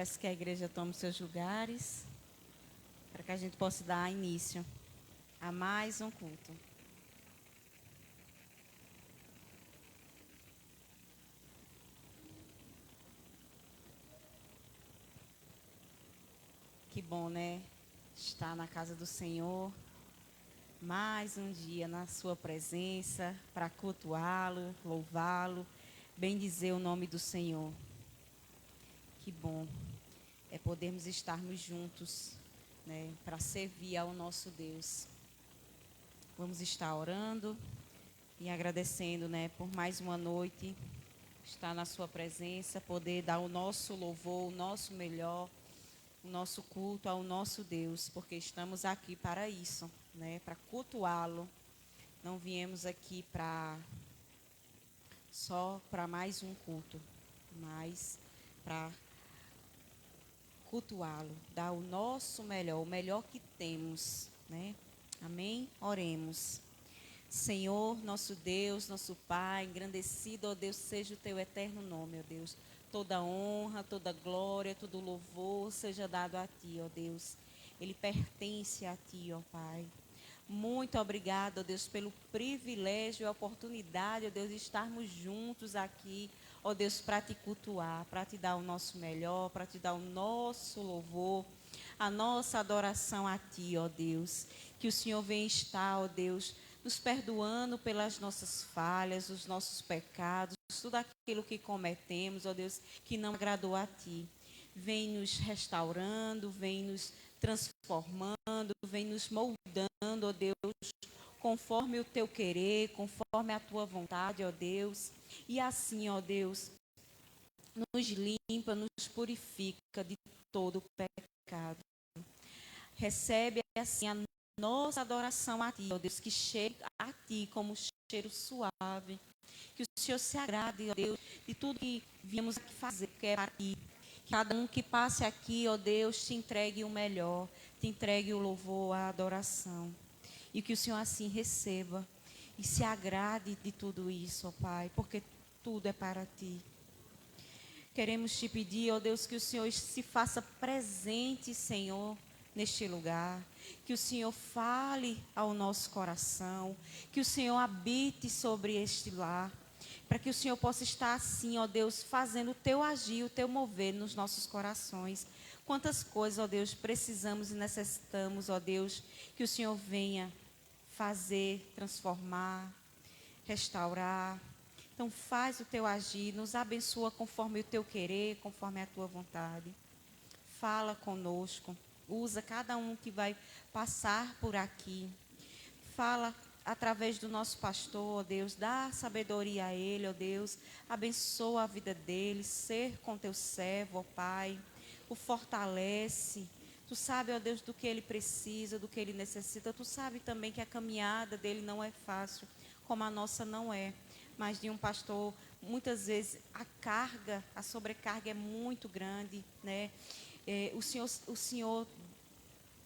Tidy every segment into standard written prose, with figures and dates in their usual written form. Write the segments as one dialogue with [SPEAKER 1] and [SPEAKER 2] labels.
[SPEAKER 1] Peço que a igreja tome seus lugares, para que a gente possa dar início a mais um culto. Que bom, né? Estar na casa do Senhor, mais um dia na sua presença, para cultuá-lo, louvá-lo, bendizer o nome do Senhor. Que bom é podermos estarmos juntos, né, para servir ao nosso Deus. Vamos estar orando e agradecendo, né, por mais uma noite, estar na sua presença, poder dar o nosso louvor, o nosso melhor, o nosso culto ao nosso Deus, porque estamos aqui para isso, né, para cultuá-lo. Não viemos aqui só para mais um culto, mas para cultuá-lo, dar o nosso melhor, o melhor que temos, né? Amém? Oremos. Senhor, nosso Deus, nosso Pai, engrandecido, ó Deus, seja o teu eterno nome, ó Deus. Toda honra, toda glória, todo louvor seja dado a ti, ó Deus. Ele pertence a ti, ó Pai. Muito obrigado, ó Deus, pelo privilégio e oportunidade, ó Deus, de estarmos juntos aqui, ó Deus, para te cultuar, para te dar o nosso melhor, para te dar o nosso louvor, a nossa adoração a ti, ó Deus. Que o Senhor venha estar, ó Deus, nos perdoando pelas nossas falhas, os nossos pecados, tudo aquilo que cometemos, ó Deus, que não agradou a ti. Vem nos restaurando, vem nos transformando, vem nos moldando, ó Deus, conforme o teu querer, conforme a tua vontade, ó Deus. E assim, ó Deus, nos limpa, nos purifica de todo o pecado. Recebe assim a nossa adoração a ti, ó Deus, que chegue a ti como um cheiro suave. Que o Senhor se agrade, ó Deus, de tudo que viemos aqui fazer, que é para ti. Cada um que passe aqui, ó Deus, te entregue o melhor, te entregue o louvor, a adoração. E que o Senhor assim receba e se agrade de tudo isso, ó Pai, porque tudo é para ti. Queremos te pedir, ó Deus, que o Senhor se faça presente, Senhor, neste lugar. Que o Senhor fale ao nosso coração, que o Senhor habite sobre este lar. Para que o Senhor possa estar assim, ó Deus, fazendo o teu agir, o teu mover nos nossos corações. Quantas coisas, ó Deus, precisamos e necessitamos, ó Deus, que o Senhor venha fazer, transformar, restaurar. Então faz o teu agir, nos abençoa conforme o teu querer, conforme a tua vontade. Fala conosco, usa cada um que vai passar por aqui. Fala através do nosso pastor, ó Deus, dá sabedoria a ele, ó Deus, abençoa a vida dele, ser com teu servo, ó Pai, o fortalece. Tu sabe, ó Deus, do que ele precisa, do que ele necessita. Tu sabe também que a caminhada dele não é fácil, como a nossa não é. Mas de um pastor, muitas vezes a carga, a sobrecarga é muito grande, né? O Senhor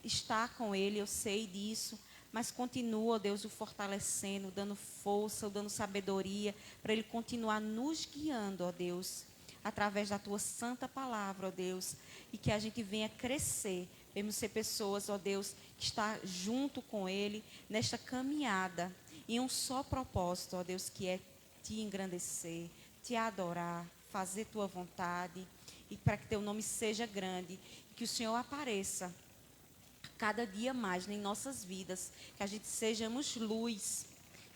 [SPEAKER 1] está com ele, eu sei disso, mas continua, ó Deus, o fortalecendo, dando força, dando sabedoria, para ele continuar nos guiando, ó Deus, através da tua santa palavra, ó Deus, e que a gente venha crescer, venhamos ser pessoas, ó Deus, que está junto com ele, nesta caminhada, em um só propósito, ó Deus, que é te engrandecer, te adorar, fazer tua vontade, e para que teu nome seja grande, que o Senhor apareça cada dia mais em nossas vidas, que a gente sejamos luz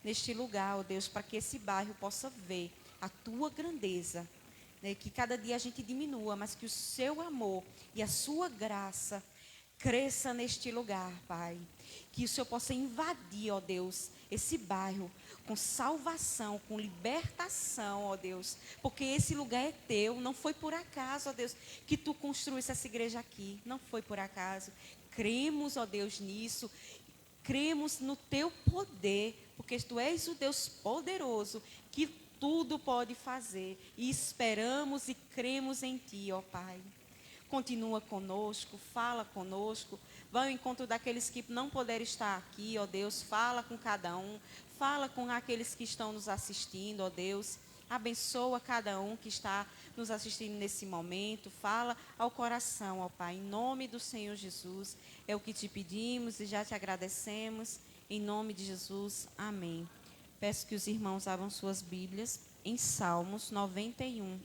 [SPEAKER 1] neste lugar, ó Deus, para que esse bairro possa ver a tua grandeza, né? Que cada dia a gente diminua, mas que o seu amor e a sua graça cresça neste lugar, Pai. Que o Senhor possa invadir, ó Deus, esse bairro com salvação, com libertação, ó Deus, porque esse lugar é teu, não foi por acaso, ó Deus, que tu construísse essa igreja aqui, não foi por acaso. Cremos, ó Deus, nisso, cremos no teu poder, porque tu és o Deus poderoso, que tudo pode fazer, e esperamos e cremos em ti, ó Pai. Continua conosco, fala conosco, vai ao encontro daqueles que não puderem estar aqui, ó Deus, fala com cada um, fala com aqueles que estão nos assistindo, ó Deus, Abençoa cada um que está nos assistindo nesse momento. Fala ao coração, ó Pai, em nome do Senhor Jesus. É o que te pedimos e já te agradecemos. Em nome de Jesus, amém. Peço que os irmãos abram suas Bíblias em Salmos 91.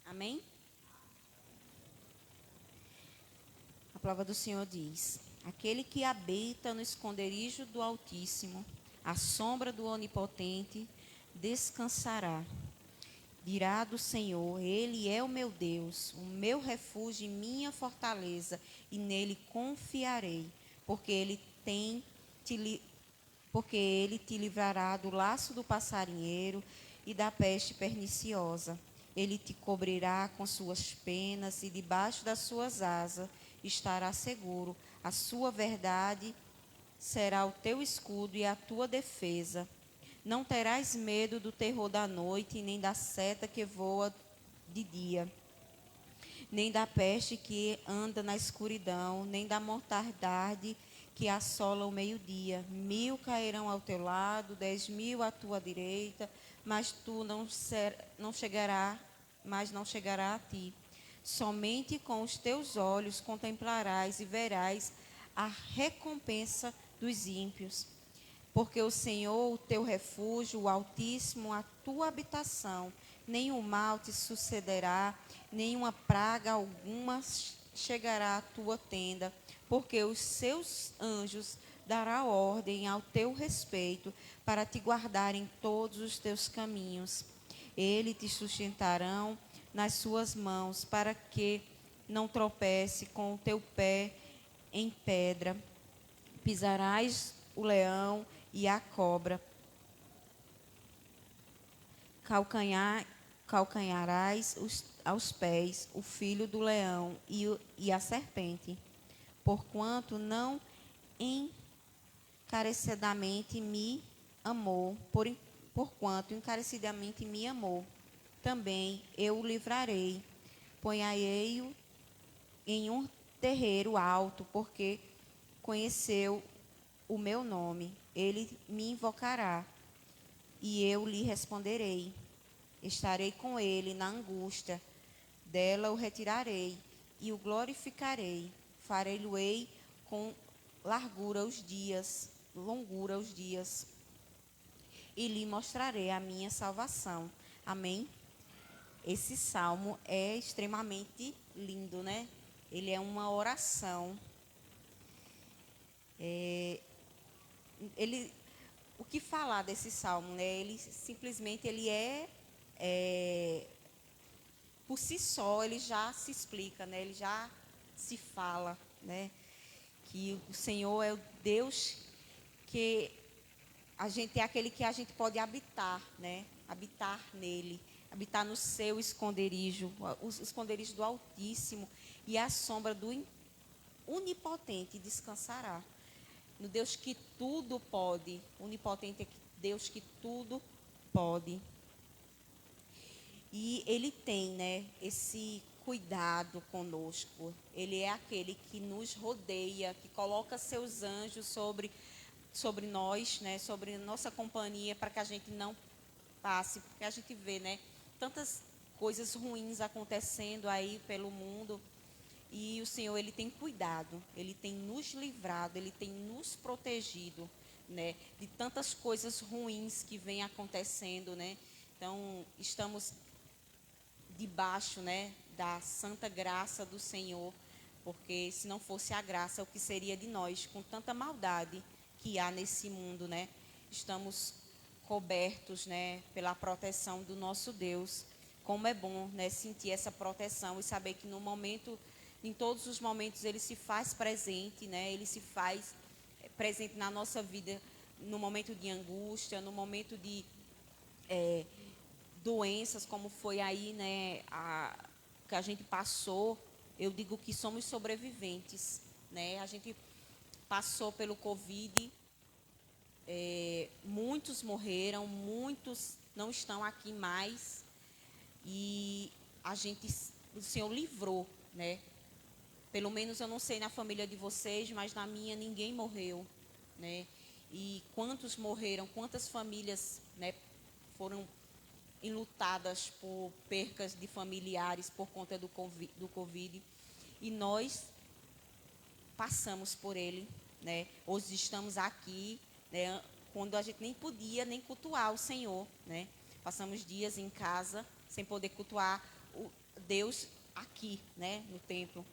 [SPEAKER 1] Amém? A palavra do Senhor diz: aquele que habita no esconderijo do Altíssimo, à sombra do Onipotente, descansará. Dirá do Senhor: Ele é o meu Deus, o meu refúgio e minha fortaleza, e nele confiarei, porque porque ele te livrará do laço do passarinheiro e da peste perniciosa. Ele te cobrirá com suas penas e debaixo das suas asas estará seguro. A sua verdade será o teu escudo e a tua defesa. Não terás medo do terror da noite, nem da seta que voa de dia, nem da peste que anda na escuridão, nem da mortandade que assola o meio-dia. 1.000 cairão ao teu lado, 10.000 à tua direita, mas não chegará a ti. Somente com os teus olhos contemplarás e verás a recompensa dos ímpios. Porque o Senhor, o teu refúgio, o Altíssimo, a tua habitação, nenhum mal te sucederá, nenhuma praga alguma chegará à tua tenda, porque os seus anjos dará ordem ao teu respeito para te guardar em todos os teus caminhos. Eles te sustentarão nas suas mãos, para que não tropece com o teu pé em pedra. Pisarás o leão e a cobra. Calcanharás aos pés o filho do leão e a serpente. Porquanto não encarecidamente me amou, porquanto encarecidamente me amou, também eu o livrarei. Ponhai-o em um terreiro alto, porque conheceu o meu nome. Ele me invocará e eu lhe responderei. Estarei com ele na angústia, dela o retirarei e o glorificarei. Farei-lo-ei com longura os dias, e lhe mostrarei a minha salvação. Amém? Esse salmo é extremamente lindo, né? Ele é uma oração. O que falar desse salmo, né? Ele simplesmente por si só, ele já se explica, né? Ele já se fala, né? Que o Senhor é o Deus que a gente é aquele que a gente pode habitar, né? Habitar nele, habitar no seu esconderijo, o esconderijo do Altíssimo, e a sombra do Onipotente descansará. No Deus que tudo pode, onipotente é Deus que tudo pode. E Ele tem, né, esse cuidado conosco. Ele é aquele que nos rodeia, que coloca seus anjos sobre nós, né, sobre nossa companhia, para que a gente não passe, porque a gente vê, né, tantas coisas ruins acontecendo aí pelo mundo. E o Senhor, Ele tem cuidado, Ele tem nos livrado, Ele tem nos protegido, né, de tantas coisas ruins que vêm acontecendo, né. Então, estamos debaixo, né, da santa graça do Senhor, porque se não fosse a graça, o que seria de nós, com tanta maldade que há nesse mundo, né? Estamos cobertos, né, pela proteção do nosso Deus. Como é bom, né, sentir essa proteção e saber que no momento, em todos os momentos, Ele se faz presente, né? Ele se faz presente na nossa vida, no momento de angústia, no momento de doenças, como foi aí, né, que a gente passou, eu digo que somos sobreviventes, né? A gente passou pelo Covid, muitos morreram, muitos não estão aqui mais, e o Senhor livrou, né? Pelo menos eu não sei na família de vocês, mas na minha ninguém morreu, né? E quantos morreram, quantas famílias, né, foram enlutadas por percas de familiares por conta do Covid. E nós passamos por ele, né? Hoje estamos aqui, né, quando a gente nem podia nem cultuar o Senhor, né? Passamos dias em casa sem poder cultuar o Deus aqui, né, no templo.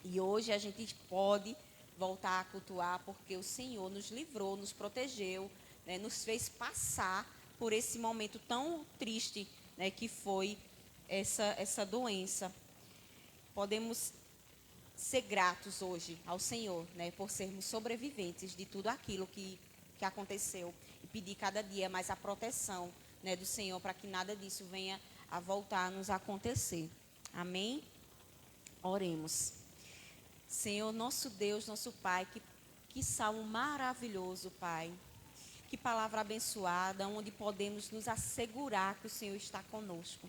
[SPEAKER 1] E hoje a gente pode voltar a cultuar porque o Senhor nos livrou, nos protegeu, né, nos fez passar por esse momento tão triste, né, que foi essa doença. Podemos ser gratos hoje ao Senhor, né, por sermos sobreviventes de tudo aquilo que aconteceu e pedir cada dia mais a proteção, né, do Senhor para que nada disso venha a voltar a nos acontecer. Amém? Oremos. Senhor, nosso Deus, nosso Pai, que salmo maravilhoso, Pai. Que palavra abençoada, onde podemos nos assegurar que o Senhor está conosco.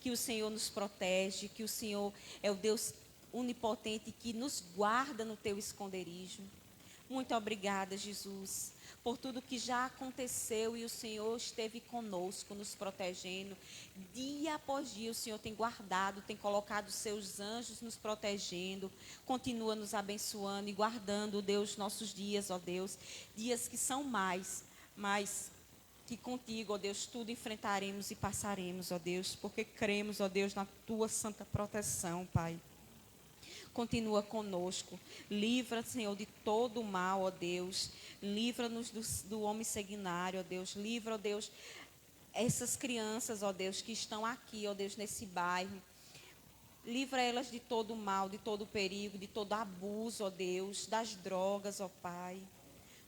[SPEAKER 1] Que o Senhor nos protege, que o Senhor é o Deus onipotente que nos guarda no teu esconderijo. Muito obrigada, Jesus, por tudo que já aconteceu e o Senhor esteve conosco, nos protegendo. Dia após dia o Senhor tem guardado, tem colocado seus anjos nos protegendo, continua nos abençoando e guardando, Deus, nossos dias, ó Deus, dias que são mas que contigo, ó Deus, tudo enfrentaremos e passaremos, ó Deus, porque cremos, ó Deus, na tua santa proteção, Pai. Continua conosco. Livra, Senhor, de todo o mal, ó Deus. Livra-nos do homem sanguinário, ó Deus. Livra, ó Deus, essas crianças, ó Deus, que estão aqui, ó Deus, nesse bairro. Livra elas de todo o mal, de todo o perigo, de todo abuso, ó Deus, das drogas, ó Pai.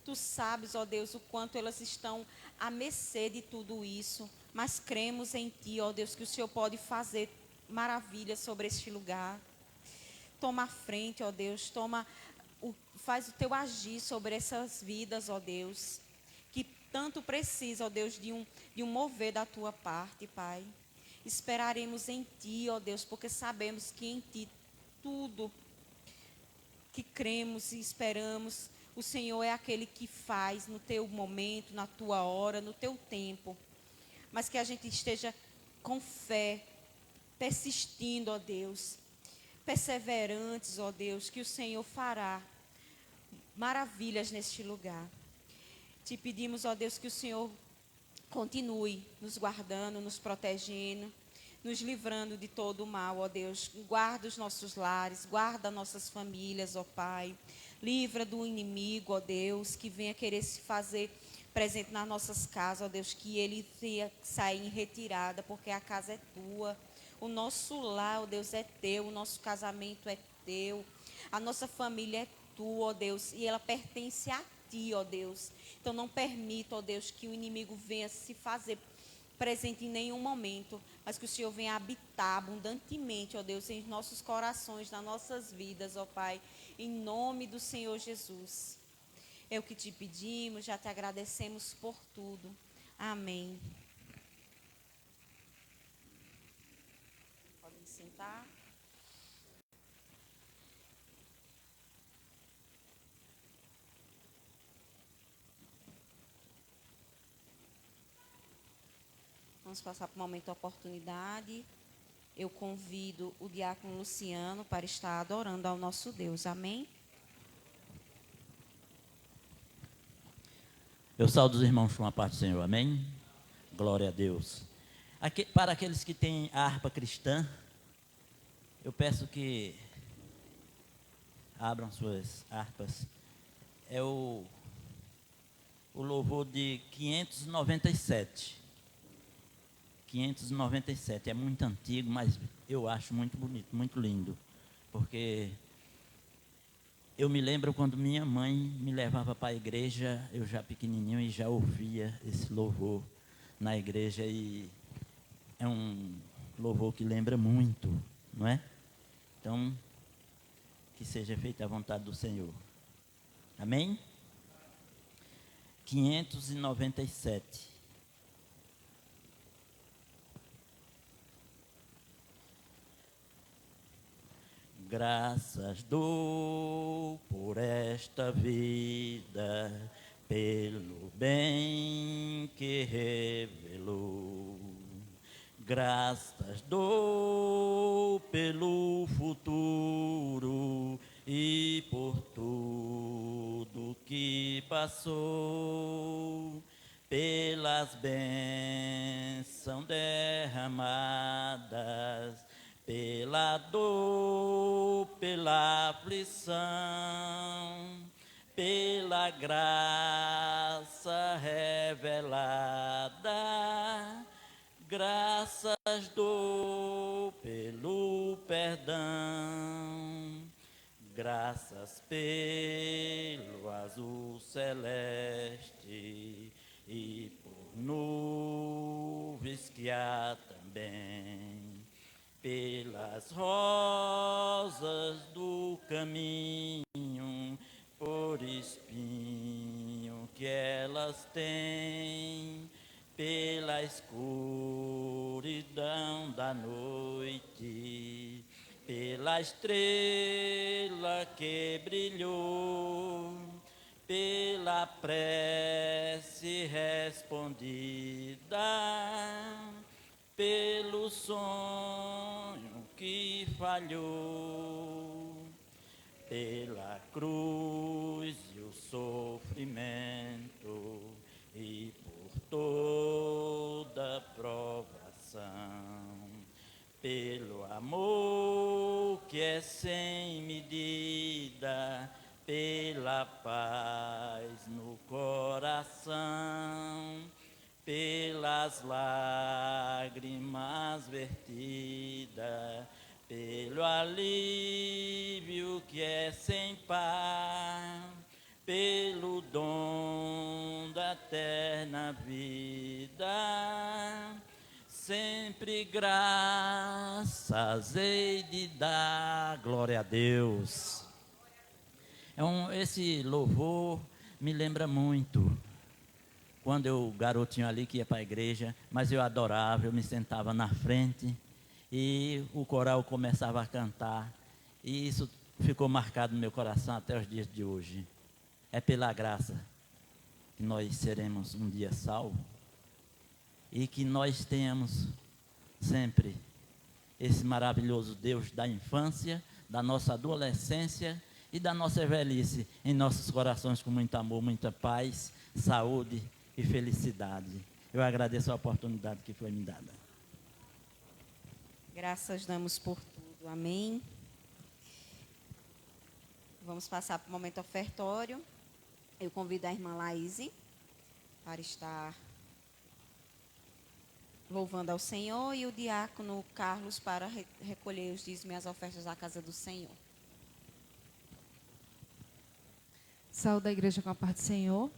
[SPEAKER 1] Tu sabes, ó Deus, o quanto elas estão à mercê de tudo isso. Mas cremos em Ti, ó Deus, que o Senhor pode fazer maravilhas sobre este lugar. Toma a frente, ó Deus, faz o teu agir sobre essas vidas, ó Deus, que tanto precisa, ó Deus, de um mover da tua parte, Pai. Esperaremos em Ti, ó Deus, porque sabemos que em Ti tudo que cremos e esperamos, o Senhor é aquele que faz no teu momento, na tua hora, no teu tempo. Mas que a gente esteja com fé, persistindo, ó Deus, perseverantes, ó Deus, que o Senhor fará maravilhas neste lugar. Te pedimos, ó Deus, que o Senhor continue nos guardando, nos protegendo, nos livrando de todo o mal, ó Deus. Guarda os nossos lares, guarda nossas famílias, ó Pai. Livra do inimigo, ó Deus, que venha querer se fazer presente nas nossas casas, ó Deus, que ele venha sair em retirada, porque a casa é tua. O nosso lar, ó Deus, é teu, o nosso casamento é teu, a nossa família é tua, ó Deus, e ela pertence a Ti, ó Deus. Então não permita, ó Deus, que o inimigo venha se fazer presente em nenhum momento, mas que o Senhor venha habitar abundantemente, ó Deus, em nossos corações, nas nossas vidas, ó Pai, em nome do Senhor Jesus. É o que te pedimos, já te agradecemos por tudo. Amém. Podem sentar. Vamos passar para o momento da oportunidade. Eu convido o diácono Luciano para estar adorando ao nosso Deus. Amém?
[SPEAKER 2] Eu saúdo os irmãos com a paz do Senhor. Amém? Glória a Deus. Para aqueles que têm a harpa cristã, eu peço que abram suas harpas. É o louvor de 597. 597. É muito antigo, mas eu acho muito bonito, muito lindo. Porque eu me lembro quando minha mãe me levava para a igreja, eu já pequenininho e já ouvia esse louvor na igreja, e é um louvor que lembra muito, não é? Então, que seja feita a vontade do Senhor. Amém? 597. Graças dou por esta vida, pelo bem que revelou. Graças dou pelo futuro e por tudo que passou, pelas bênçãos derramadas, pela dor, pela aflição, pela graça revelada. Graças dou pelo perdão, graças pelo azul celeste e por nuvens que há também, pelas rosas do caminho, por espinho que elas têm, pela escuridão da noite, pela estrela que brilhou, pela prece respondida, pelo sonho que falhou, pela cruz e o sofrimento e por toda provação, pelo amor que é sem medida, pela paz no coração, pelas lágrimas vertidas, pelo alívio que é sem par, pelo dom da eterna vida, sempre graças hei de dar. Glória a Deus. Esse louvor me lembra muito quando eu, garotinho ali, que ia para a igreja, mas eu adorava, eu me sentava na frente e o coral começava a cantar, e isso ficou marcado no meu coração até os dias de hoje. É pela graça que nós seremos um dia salvos e que nós tenhamos sempre esse maravilhoso Deus da infância, da nossa adolescência e da nossa velhice em nossos corações, com muito amor, muita paz, saúde e felicidade. Eu agradeço a oportunidade que foi me dada.
[SPEAKER 1] Graças damos por tudo. Amém. Vamos passar para o momento ofertório. Eu convido a irmã Laíse para estar louvando ao Senhor e o diácono Carlos para recolher os dízimos e as ofertas da casa do Senhor.
[SPEAKER 3] Saúde a igreja com a paz do Senhor.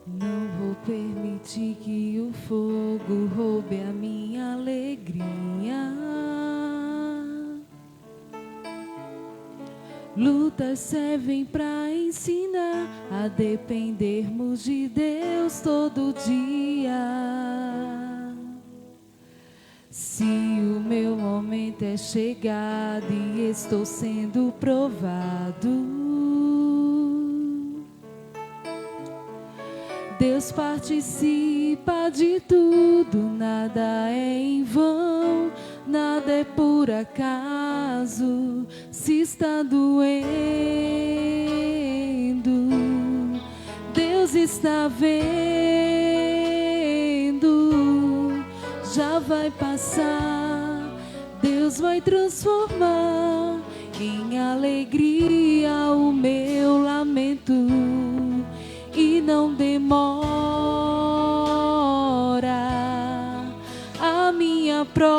[SPEAKER 3] Não vou permitir que o fogo roube a minha alegria. Lutas servem para ensinar a dependermos de Deus todo dia. Se o meu momento é chegado e estou sendo provado, Deus participa de tudo, nada é em vão, nada é por acaso. Se está doendo, Deus está vendo, já vai passar. Deus vai transformar em alegria o meu lamento, e não demora a minha prova,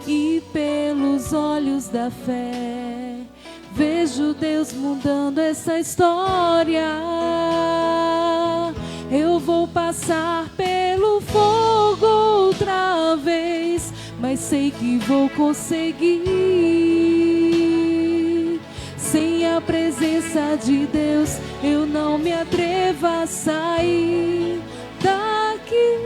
[SPEAKER 3] e pelos olhos da fé vejo Deus mudando essa história. Eu vou passar pelo fogo outra vez, mas sei que vou conseguir. Sem a presença de Deus, eu não me atrevo a sair daqui.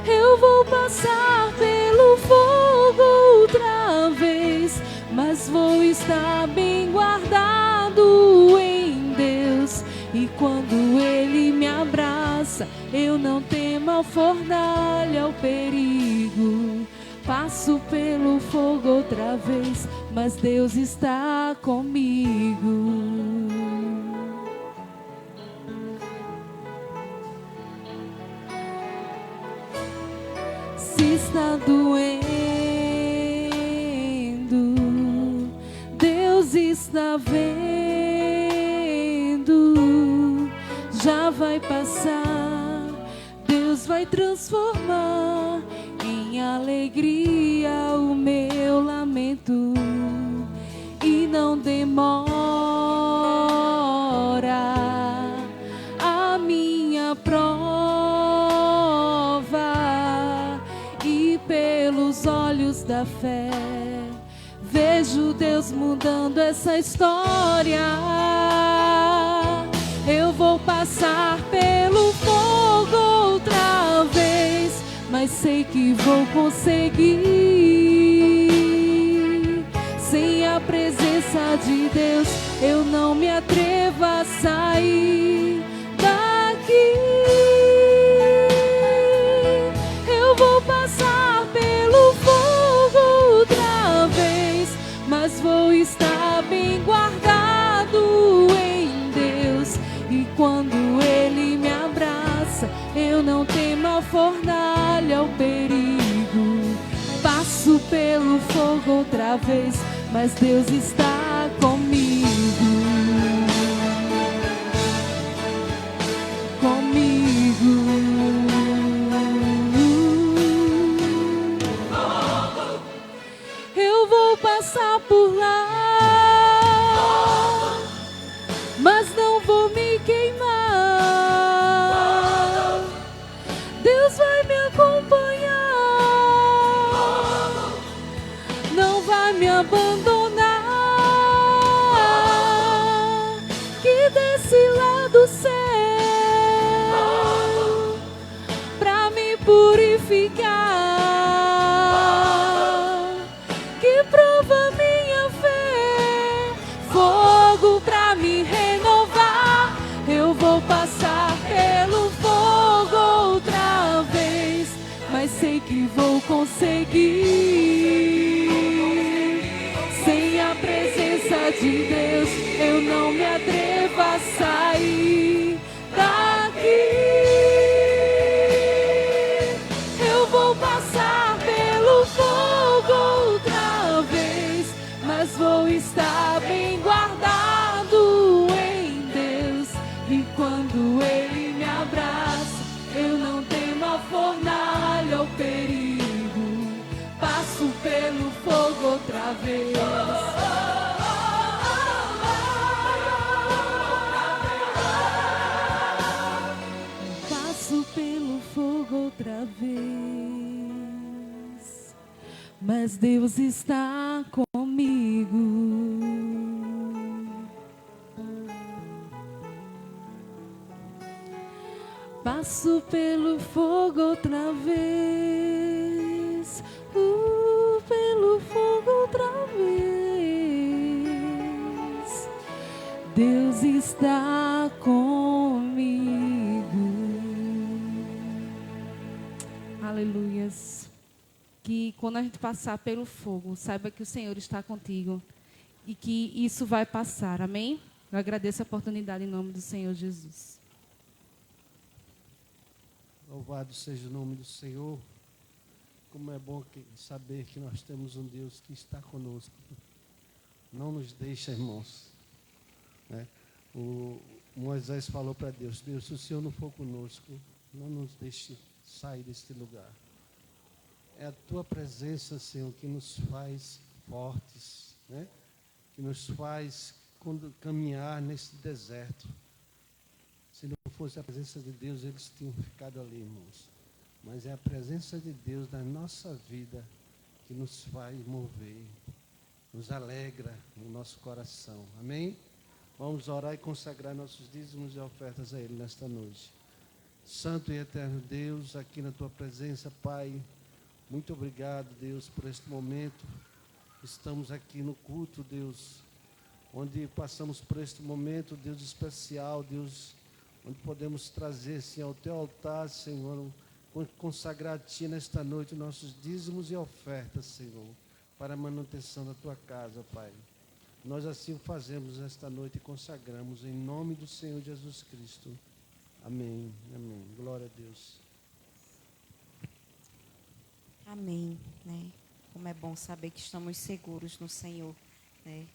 [SPEAKER 3] Eu vou passar pelo fogo outra vez, mas vou estar bem guardado em Deus. E quando Ele me abraça, eu não temo a fornalha, ao perigo. Passo pelo fogo outra vez, mas Deus está comigo. Se está doendo, Deus está vendo. Já vai passar, Deus vai transformar em alegria o meu lamento, e não demora a minha prova, e pelos olhos da fé vejo Deus mudando essa história. Eu vou passar pelo fogo outra vez, mas sei que vou conseguir. Sem a presença de Deus, eu não me atrevo a sair daqui. Eu vou passar pelo fogo outra vez, mas vou estar bem guardado em Deus. E quando Ele me abraça, eu não temo a fornalha, o perigo. Passo pelo fogo outra vez, mas Deus está comigo. Comigo. Eu vou passar por lá, mas não vou me queimar. Deus vai me acompanhar, não vai me abandonar. Que desse lá do céu pra me purificar, que prova minha fé, fogo pra me renovar. Eu vou passar pelo fogo outra vez, mas sei que vou conseguir. Sem a presença de Deus, eu não me atrevo a sair daqui. Eu vou passar pelo fogo outra vez, mas vou estar bem guardado em Deus. E quando Ele me abraça, eu não temo a fornalha, o perigo. Passo pelo fogo outra vez. Passo pelo fogo outra vez, mas Deus está comigo. Passo pelo fogo outra vez, pelo fogo outra vez. Deus está comigo. Aleluias. Que quando a gente passar pelo fogo, saiba que o Senhor está contigo e que isso vai passar. Amém? Eu agradeço a oportunidade em nome do Senhor Jesus.
[SPEAKER 4] Louvado seja o nome do Senhor. Como é bom saber que nós temos um Deus que está conosco. Não nos deixa, irmãos. Né? O Moisés falou para Deus: Deus, se o Senhor não for conosco, não nos deixe sair deste lugar. É a tua presença, Senhor, que nos faz fortes, né? Que nos faz caminhar nesse deserto. Se não fosse a presença de Deus, eles tinham ficado ali, irmãos. Mas é a presença de Deus na nossa vida que nos faz mover, nos alegra no nosso coração. Amém? Vamos orar e consagrar nossos dízimos e ofertas a Ele nesta noite. Santo e eterno Deus, aqui na Tua presença, Pai, muito obrigado, Deus, por este momento. Estamos aqui no culto, Deus, onde passamos por este momento, Deus, especial, Deus, onde podemos trazer, Senhor, ao Teu altar, Senhor, consagrar a Ti nesta noite nossos dízimos e ofertas, Senhor, para a manutenção da Tua casa, Pai. Nós assim o fazemos esta noite e consagramos em nome do Senhor Jesus Cristo. Amém, amém. Glória a Deus.
[SPEAKER 1] Amém, né? Como é bom saber que estamos seguros no Senhor, né?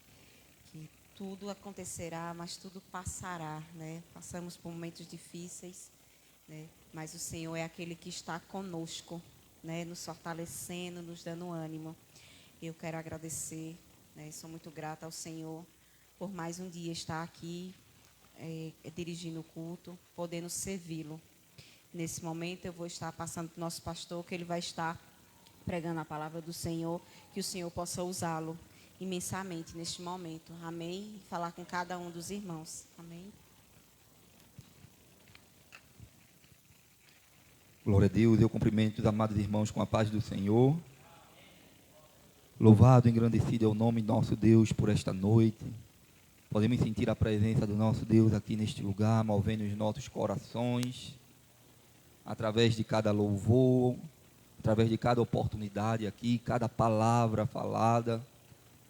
[SPEAKER 1] Que tudo acontecerá, mas tudo passará, né? Passamos por momentos difíceis, né? Mas o Senhor é aquele que está conosco, né? Nos fortalecendo, nos dando ânimo. Eu quero agradecer, né? Sou muito grata ao Senhor por mais um dia estar aqui, dirigindo o culto, podendo servi-lo. Nesse momento eu vou estar passando para o nosso pastor, que ele vai estar pregando a palavra do Senhor, que o Senhor possa usá-lo imensamente neste momento. Amém? E falar com cada um dos irmãos. Amém?
[SPEAKER 5] Glória a Deus, eu cumprimento os amados irmãos com a paz do Senhor. Louvado e engrandecido é o nome do nosso Deus por esta noite. Podemos sentir a presença do nosso Deus aqui neste lugar, movendo os nossos corações, através de cada louvor, através de cada oportunidade aqui, cada palavra falada.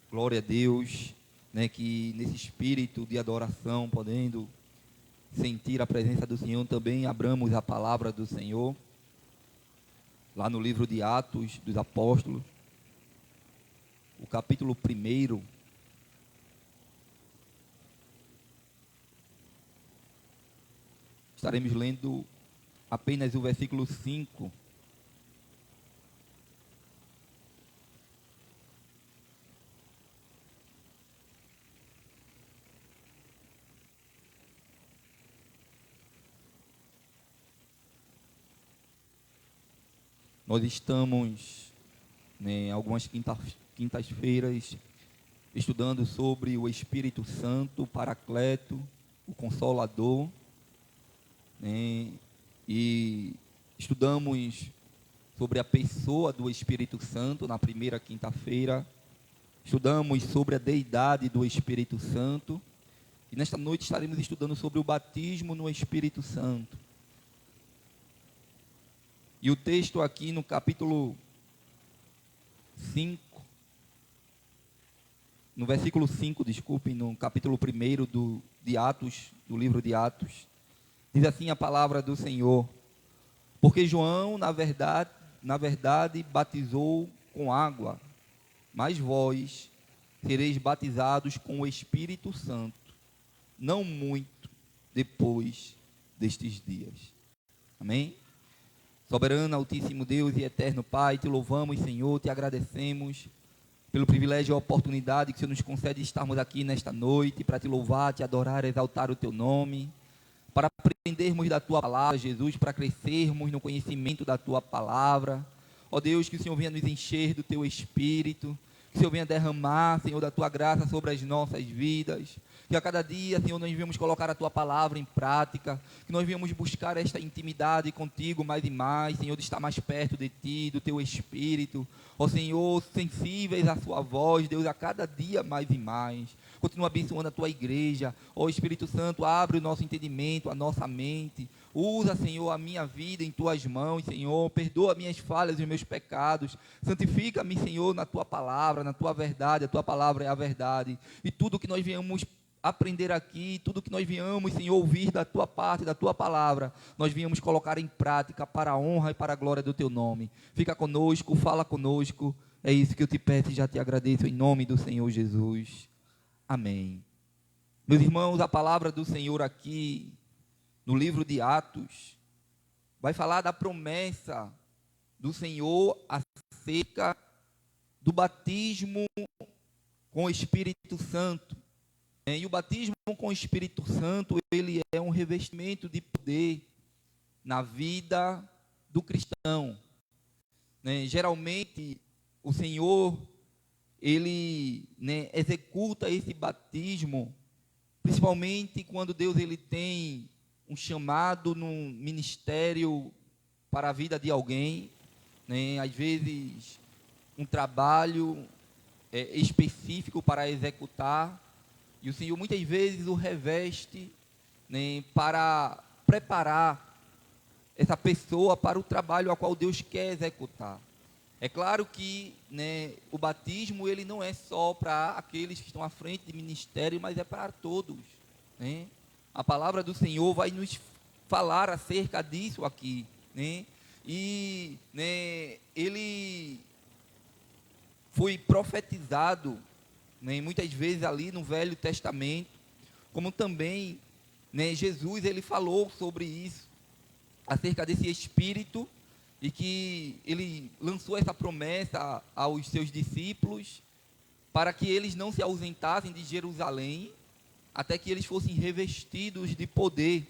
[SPEAKER 5] Glória a Deus, né, que nesse espírito de adoração, podendo sentir a presença do Senhor, também abramos a palavra do Senhor, lá no livro de Atos dos Apóstolos, o capítulo 1. Estaremos lendo apenas o versículo 5. Nós estamos, né, algumas quintas-feiras estudando sobre o Espírito Santo, o Paracleto, o Consolador, né, e estudamos sobre a pessoa do Espírito Santo na primeira quinta-feira, estudamos sobre a deidade do Espírito Santo, e nesta noite estaremos estudando sobre o batismo no Espírito Santo. E o texto aqui no capítulo 5, no versículo 5, desculpem, no capítulo 1 de Atos, do livro de Atos, diz assim a palavra do Senhor: porque João, na verdade, batizou com água, mas vós sereis batizados com o Espírito Santo, não muito depois destes dias. Amém? Soberano, altíssimo Deus e eterno Pai, te louvamos, Senhor, te agradecemos pelo privilégio e a oportunidade que o Senhor nos concede de estarmos aqui nesta noite para te louvar, te adorar, exaltar o teu nome, para aprendermos da tua palavra, Jesus, para crescermos no conhecimento da tua palavra. Ó Deus, que o Senhor venha nos encher do teu Espírito, que o Senhor venha derramar, Senhor, da tua graça sobre as nossas vidas, que a cada dia, Senhor, nós venhamos colocar a tua palavra em prática, que nós venhamos buscar esta intimidade contigo mais e mais, Senhor, de estar mais perto de ti, do teu Espírito, ó Senhor, sensíveis à sua voz, Deus, a cada dia mais e mais. Continua abençoando a tua igreja, ó Espírito Santo, abre o nosso entendimento, a nossa mente, usa, Senhor, a minha vida em tuas mãos, Senhor, perdoa minhas falhas e os meus pecados, santifica-me, Senhor, na tua palavra, na tua verdade, a tua palavra é a verdade, e tudo que nós venhamos aprender aqui, tudo que nós viemos, Senhor, ouvir da tua parte, da tua palavra, nós viemos colocar em prática para a honra e para a glória do teu nome. Fica conosco, fala conosco, é isso que eu te peço e já te agradeço em nome do Senhor Jesus. Amém. Meus irmãos, a palavra do Senhor aqui, no livro de Atos, vai falar da promessa do Senhor acerca do batismo com o Espírito Santo. E o batismo com o Espírito Santo, ele é um revestimento de poder na vida do cristão. Geralmente, o Senhor, ele executa esse batismo, principalmente quando Deus ele tem um chamado num ministério para a vida de alguém, às vezes um trabalho específico para executar, e o Senhor muitas vezes o reveste para preparar essa pessoa para o trabalho a qual Deus quer executar. É claro que o batismo ele não é só para aqueles que estão à frente de ministério, mas é para todos. A palavra do Senhor vai nos falar acerca disso aqui. E ele foi profetizado muitas vezes ali no Velho Testamento, como também Jesus ele falou sobre isso, acerca desse Espírito, e que ele lançou essa promessa aos seus discípulos, para que eles não se ausentassem de Jerusalém, até que eles fossem revestidos de poder,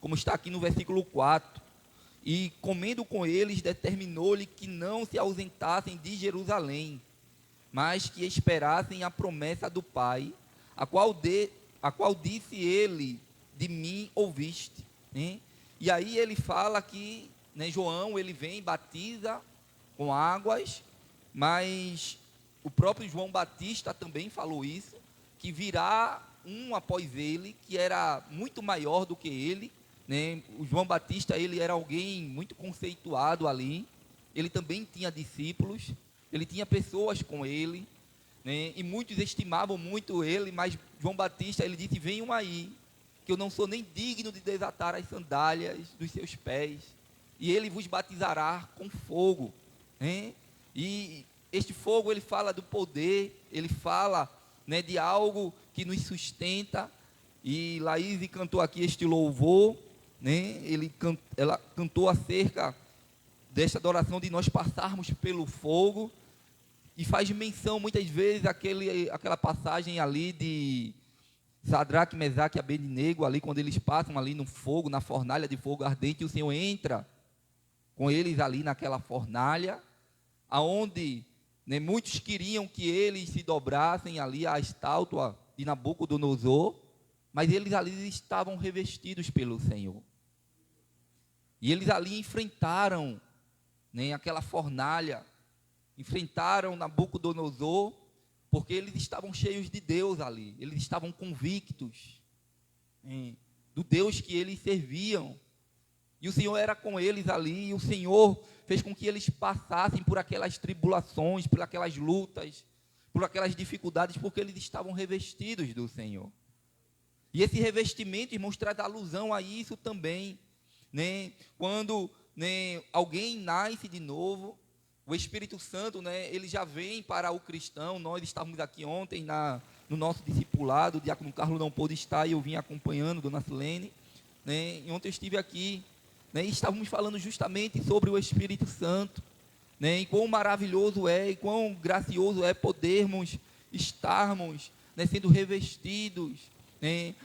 [SPEAKER 5] como está aqui no versículo 4. E comendo com eles, determinou-lhe que não se ausentassem de Jerusalém, mas que esperassem a promessa do Pai, a qual disse ele, de mim ouviste. E aí ele fala que João, ele vem, batiza com águas, mas o próprio João Batista também falou isso, que virá um após ele, que era muito maior do que ele. O João Batista, ele era alguém muito conceituado ali, ele também tinha discípulos, ele tinha pessoas com ele, e muitos estimavam muito ele, mas João Batista, ele disse, venham aí, que eu não sou nem digno de desatar as sandálias dos seus pés, e ele vos batizará com fogo. E este fogo, ele fala do poder, ele fala de algo que nos sustenta, e Laís cantou aqui este louvor, ela cantou acerca desta adoração de nós passarmos pelo fogo, e faz menção muitas vezes aquela passagem ali de Sadraque, Mesaque e Abednego, ali quando eles passam ali no fogo, na fornalha de fogo ardente, e o Senhor entra com eles ali naquela fornalha, aonde muitos queriam que eles se dobrassem ali à estátua de Nabucodonosor, mas eles ali estavam revestidos pelo Senhor. E eles ali enfrentaram aquela fornalha, enfrentaram Nabucodonosor, porque eles estavam cheios de Deus ali, eles estavam convictos do Deus que eles serviam. E o Senhor era com eles ali, e o Senhor fez com que eles passassem por aquelas tribulações, por aquelas lutas, por aquelas dificuldades, porque eles estavam revestidos do Senhor. E esse revestimento, irmãos, traz alusão a isso também, quando alguém nasce de novo, o Espírito Santo, ele já vem para o cristão. Nós estávamos aqui ontem no nosso discipulado, o diácono Carlos não pôde estar, e eu vim acompanhando, dona Silene, e ontem eu estive aqui, e estávamos falando justamente sobre o Espírito Santo, e quão maravilhoso é, e quão gracioso é podermos estarmos sendo revestidos.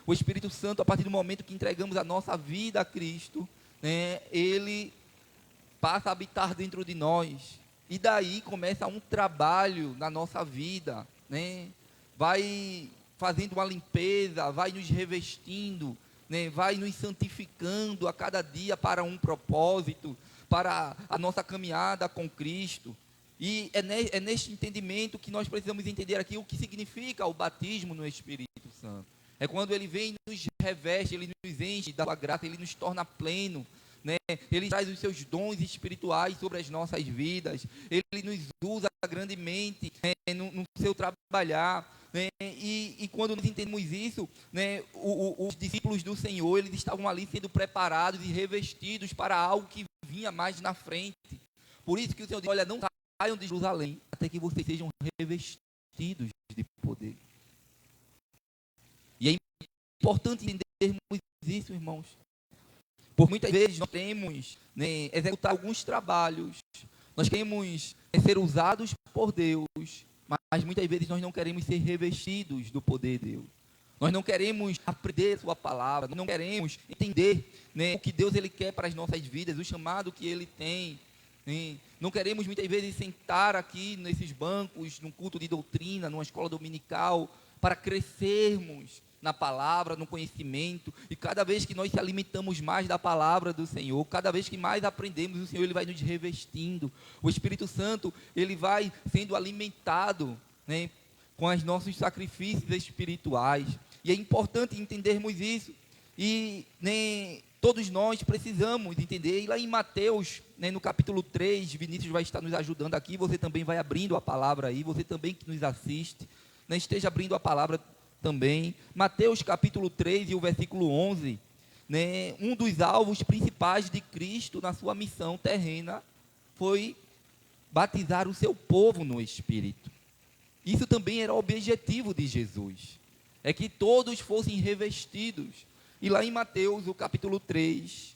[SPEAKER 5] O Espírito Santo, a partir do momento que entregamos a nossa vida a Cristo, ele passa a habitar dentro de nós, e daí começa um trabalho na nossa vida, vai fazendo uma limpeza, vai nos revestindo, vai nos santificando a cada dia para um propósito, para a nossa caminhada com Cristo. E é neste entendimento que nós precisamos entender aqui o que significa o batismo no Espírito Santo. É quando ele vem e nos reveste, ele nos enche da sua graça, ele nos torna pleno, ele traz os seus dons espirituais sobre as nossas vidas, ele nos usa grandemente no seu trabalhar, né? E quando nós entendemos isso, né, os discípulos do Senhor, eles estavam ali sendo preparados e revestidos para algo que vinha mais na frente. Por isso que o Senhor diz: olha, não saiam de Jerusalém até que vocês sejam revestidos de poder. E é importante entendermos isso, irmãos. Por muitas vezes nós queremos, né, executar alguns trabalhos, nós queremos, né, ser usados por Deus, mas muitas vezes nós não queremos ser revestidos do poder de Deus. Nós não queremos aprender a sua palavra, nós não queremos entender, né, o que Deus ele quer para as nossas vidas, o chamado que Ele tem. Né? Não queremos muitas vezes sentar aqui nesses bancos, num culto de doutrina, numa escola dominical, para crescermos na palavra, no conhecimento, e cada vez que nós se alimentamos mais da palavra do Senhor, cada vez que mais aprendemos, o Senhor ele vai nos revestindo, o Espírito Santo ele vai sendo alimentado, né, com os nossos sacrifícios espirituais, e é importante entendermos isso, e, né, todos nós precisamos entender, e lá em Mateus, né, no capítulo 3, Vinícius vai estar nos ajudando aqui, você também vai abrindo a palavra aí, você também que nos assiste, né, esteja abrindo a palavra também. Mateus capítulo 3 e o versículo 11, né, um dos alvos principais de Cristo na sua missão terrena foi batizar o seu povo no Espírito. Isso também era o objetivo de Jesus, é que todos fossem revestidos. E lá em Mateus, o capítulo 3,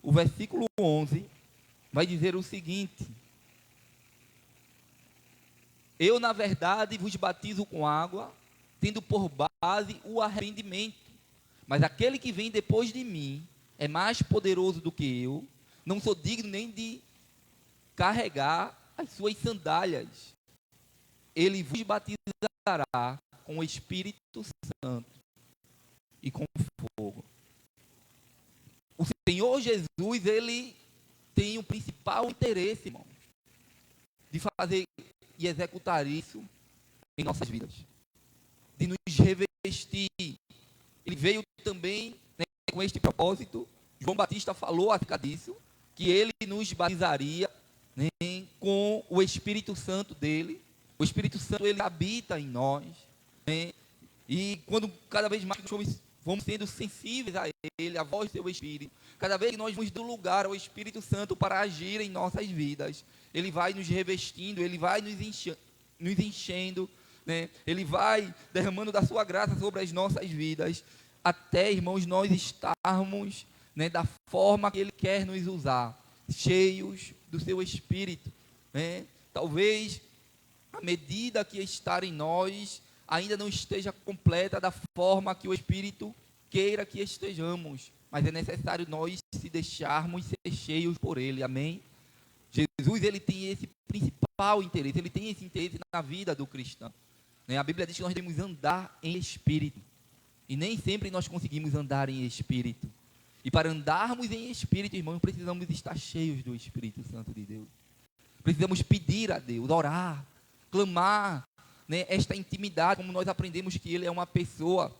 [SPEAKER 5] o versículo 11, vai dizer o seguinte: eu, na verdade, vos batizo com água, tendo por base o arrependimento. Mas aquele que vem depois de mim é mais poderoso do que eu, não sou digno nem de carregar as suas sandálias. Ele vos batizará com o Espírito Santo e com fogo. O Senhor Jesus, ele tem o principal interesse, irmãos, de fazer e executar isso em nossas vidas, de nos revestir. Ele veio também, né, com este propósito. João Batista falou acerca disso, que ele nos batizaria, né, com o Espírito Santo dele. O Espírito Santo ele habita em nós, né, e quando cada vez mais nós vamos sendo sensíveis a ele, a voz do seu Espírito, cada vez que nós vamos dar lugar ao Espírito Santo para agir em nossas vidas, ele vai nos revestindo, ele vai nos enchendo, né? Ele vai derramando da sua graça sobre as nossas vidas, até, irmãos, nós estarmos, né, da forma que Ele quer nos usar, cheios do seu Espírito, né? Talvez a medida que estar em nós ainda não esteja completa da forma que o Espírito queira que estejamos, mas é necessário nós se deixarmos ser cheios por Ele, amém? Jesus, ele tem esse principal interesse, ele tem esse interesse na vida do cristão, né? A Bíblia diz que nós devemos andar em Espírito, e nem sempre nós conseguimos andar em Espírito, e para andarmos em Espírito, irmãos, precisamos estar cheios do Espírito Santo de Deus, precisamos pedir a Deus, orar, clamar, né, esta intimidade, como nós aprendemos que Ele é uma pessoa,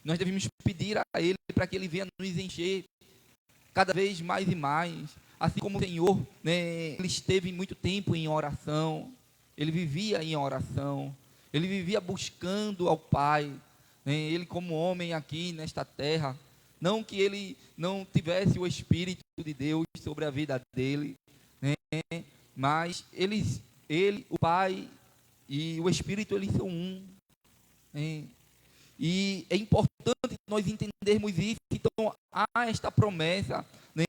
[SPEAKER 5] nós devemos pedir a Ele para que Ele venha nos encher cada vez mais e mais, assim como o Senhor, né, Ele esteve muito tempo em oração, Ele vivia em oração, Ele vivia buscando ao Pai, né, Ele como homem aqui nesta terra, não que Ele não tivesse o Espírito de Deus sobre a vida dele, né, mas ele, o Pai e o Espírito, eles são um, né? E é importante nós entendermos isso. Então há esta promessa, né?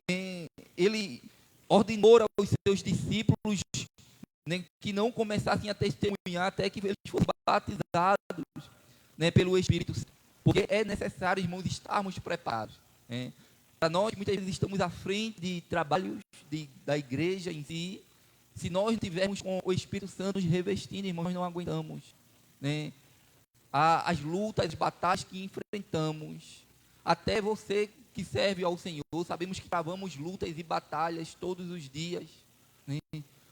[SPEAKER 5] Ele ordenou aos seus discípulos, né, que não começassem a testemunhar até que eles fossem batizados, né, pelo Espírito Santo, porque é necessário, irmãos, estarmos preparados, né? Para nós, muitas vezes estamos à frente de trabalhos da igreja em si. Se nós não tivermos com o Espírito Santo nos revestindo, irmãos, nós não aguentamos, né, as lutas, as batalhas que enfrentamos. Até você que serve ao Senhor, sabemos que travamos lutas e batalhas todos os dias, né?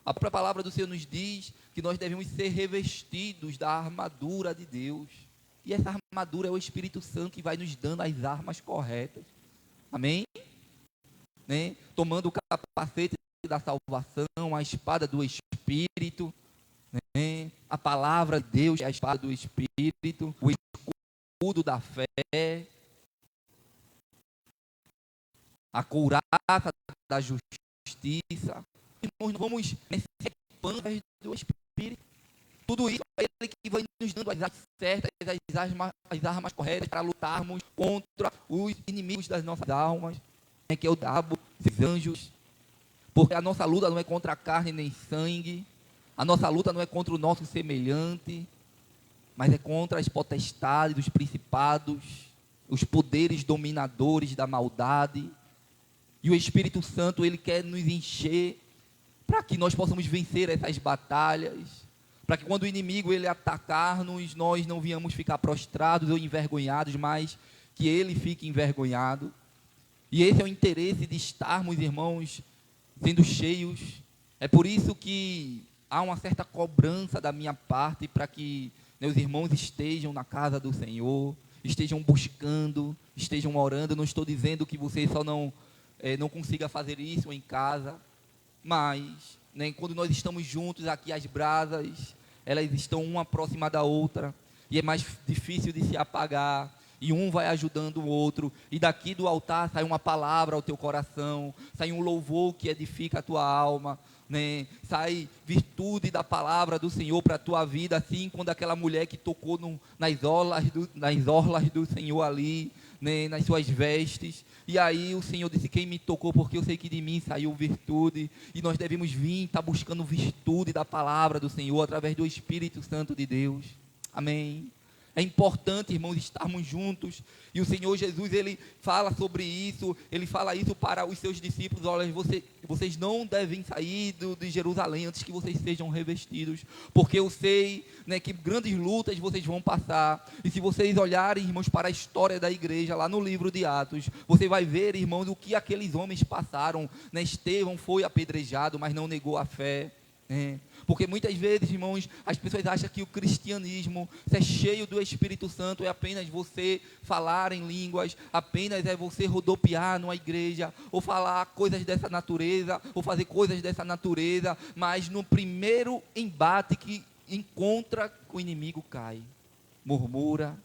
[SPEAKER 5] A própria palavra do Senhor nos diz que nós devemos ser revestidos da armadura de Deus. E essa armadura é o Espírito Santo que vai nos dando as armas corretas. Amém? Né? Tomando o capacete da salvação, a espada do Espírito, né? A palavra de Deus é a espada do Espírito, o escudo da fé, a couraça da justiça. Irmãos, nós vamos nesse pano do Espírito. Tudo isso é Ele que vai nos dando as armas certas, as armas corretas para lutarmos contra os inimigos das nossas almas, né, que é o diabo, os anjos. Porque a nossa luta não é contra a carne nem sangue, a nossa luta não é contra o nosso semelhante, mas é contra as potestades, os principados, os poderes dominadores da maldade. E o Espírito Santo, Ele quer nos encher para que nós possamos vencer essas batalhas, para que quando o inimigo ele atacar-nos, nós não venhamos ficar prostrados ou envergonhados, mas que ele fique envergonhado. E esse é o interesse de estarmos, irmãos, sendo cheios. É por isso que há uma certa cobrança da minha parte para que, né, os irmãos estejam na casa do Senhor, estejam buscando, estejam orando. Não estou dizendo que você só não consiga fazer isso em casa, mas, né, quando nós estamos juntos aqui, as brasas, elas estão uma próxima da outra, e é mais difícil de se apagar, e um vai ajudando o outro, e daqui do altar sai uma palavra ao teu coração, sai um louvor que edifica a tua alma, né? Sai virtude da palavra do Senhor para a tua vida, assim quando aquela mulher que tocou nas orlas do Senhor ali, né, nas suas vestes, e aí o Senhor disse: quem me tocou, porque eu sei que de mim saiu virtude. E nós devemos vir, estar buscando virtude da palavra do Senhor, através do Espírito Santo de Deus, amém? É importante, irmãos, estarmos juntos, e o Senhor Jesus, Ele fala sobre isso, Ele fala isso para os seus discípulos: olha, vocês não devem sair de Jerusalém antes que vocês sejam revestidos, porque eu sei, né, que grandes lutas vocês vão passar. E se vocês olharem, irmãos, para a história da igreja, lá no livro de Atos, você vai ver, irmãos, o que aqueles homens passaram, né? Estevão foi apedrejado, mas não negou a fé, né? Porque muitas vezes, irmãos, as pessoas acham que o cristianismo, ser cheio do Espírito Santo, é apenas você falar em línguas, apenas é você rodopiar numa igreja, ou falar coisas dessa natureza, ou fazer coisas dessa natureza, mas no primeiro embate que encontra, o inimigo cai, murmura.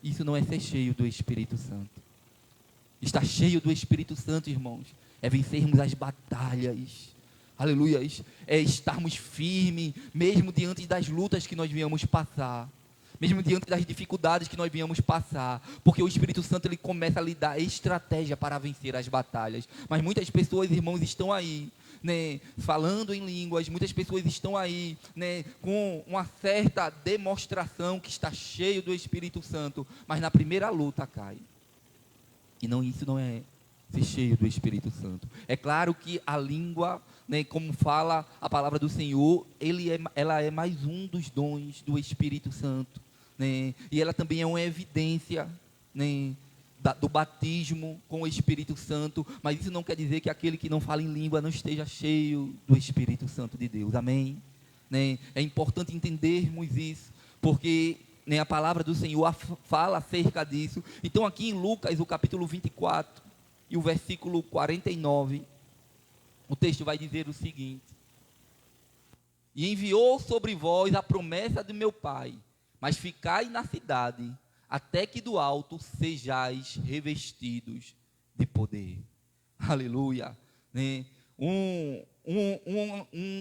[SPEAKER 5] Isso não é ser cheio do Espírito Santo. Estar cheio do Espírito Santo, irmãos, é vencermos as batalhas. Aleluia, é estarmos firmes, mesmo diante das lutas que nós viemos passar, mesmo diante das dificuldades que nós viemos passar, porque o Espírito Santo, ele começa a lhe dar estratégia para vencer as batalhas. Mas muitas pessoas, irmãos, estão aí, né, falando em línguas, muitas pessoas estão aí, né, com uma certa demonstração que está cheio do Espírito Santo, mas na primeira luta cai. E não, isso não é ser cheio do Espírito Santo. É claro que a língua, né, como fala a palavra do Senhor, ela é mais um dos dons do Espírito Santo, né? E ela também é uma evidência, né, do batismo com o Espírito Santo. Mas isso não quer dizer que aquele que não fala em língua não esteja cheio do Espírito Santo de Deus, amém? Né? É importante entendermos isso, porque, né, a palavra do Senhor fala acerca disso. Então aqui em Lucas, o capítulo 24 e o versículo 49, o texto vai dizer o seguinte: e enviou sobre vós a promessa de meu Pai, mas ficai na cidade, até que do alto sejais revestidos de poder. Aleluia, né?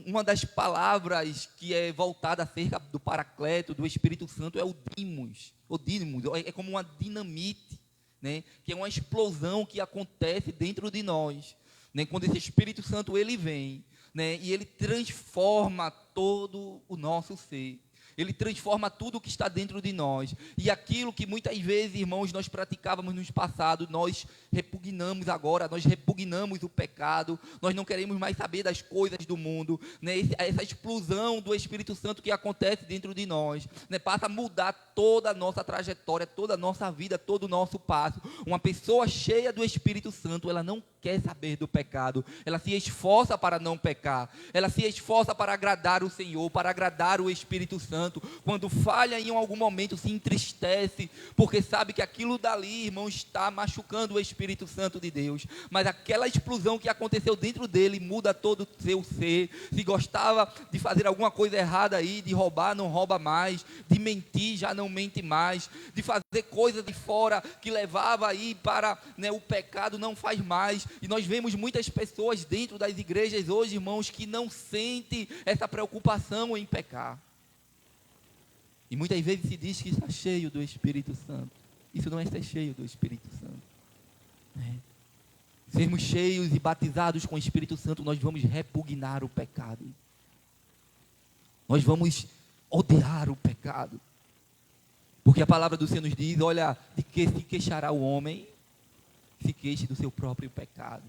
[SPEAKER 5] Uma das palavras que é voltada acerca do Paracleto, do Espírito Santo, é o dínamos. O dínamos é como uma dinamite, né? Que é uma explosão que acontece dentro de nós, né? Quando esse Espírito Santo ele vem, né? E ele transforma todo o nosso ser. Ele transforma tudo o que está dentro de nós. E aquilo que muitas vezes, irmãos, nós praticávamos no passado, nós repugnamos agora, nós repugnamos o pecado, nós não queremos mais saber das coisas do mundo, né? Essa explosão do Espírito Santo que acontece dentro de nós, né, passa a mudar toda a nossa trajetória, toda a nossa vida, todo o nosso passo. Uma pessoa cheia do Espírito Santo, ela não quer saber do pecado, ela se esforça para não pecar, ela se esforça para agradar o Senhor, para agradar o Espírito Santo. Quando falha em algum momento, se entristece, porque sabe que aquilo dali, irmão, está machucando o Espírito Espírito Santo de Deus, mas aquela explosão que aconteceu dentro dele muda todo o seu ser. Se gostava de fazer alguma coisa errada aí, de roubar, não rouba mais, de mentir, já não mente mais, de fazer coisas de fora que levava aí para, né, o pecado, não faz mais. E nós vemos muitas pessoas dentro das igrejas hoje, irmãos, que não sentem essa preocupação em pecar. E muitas vezes se diz que está cheio do Espírito Santo. Isso não é ser cheio do Espírito Santo, né? Sermos cheios e batizados com o Espírito Santo, nós vamos repugnar o pecado. Nós vamos odiar o pecado. Porque a palavra do Senhor nos diz, olha, de que se queixará o homem? Se queixe do seu próprio pecado.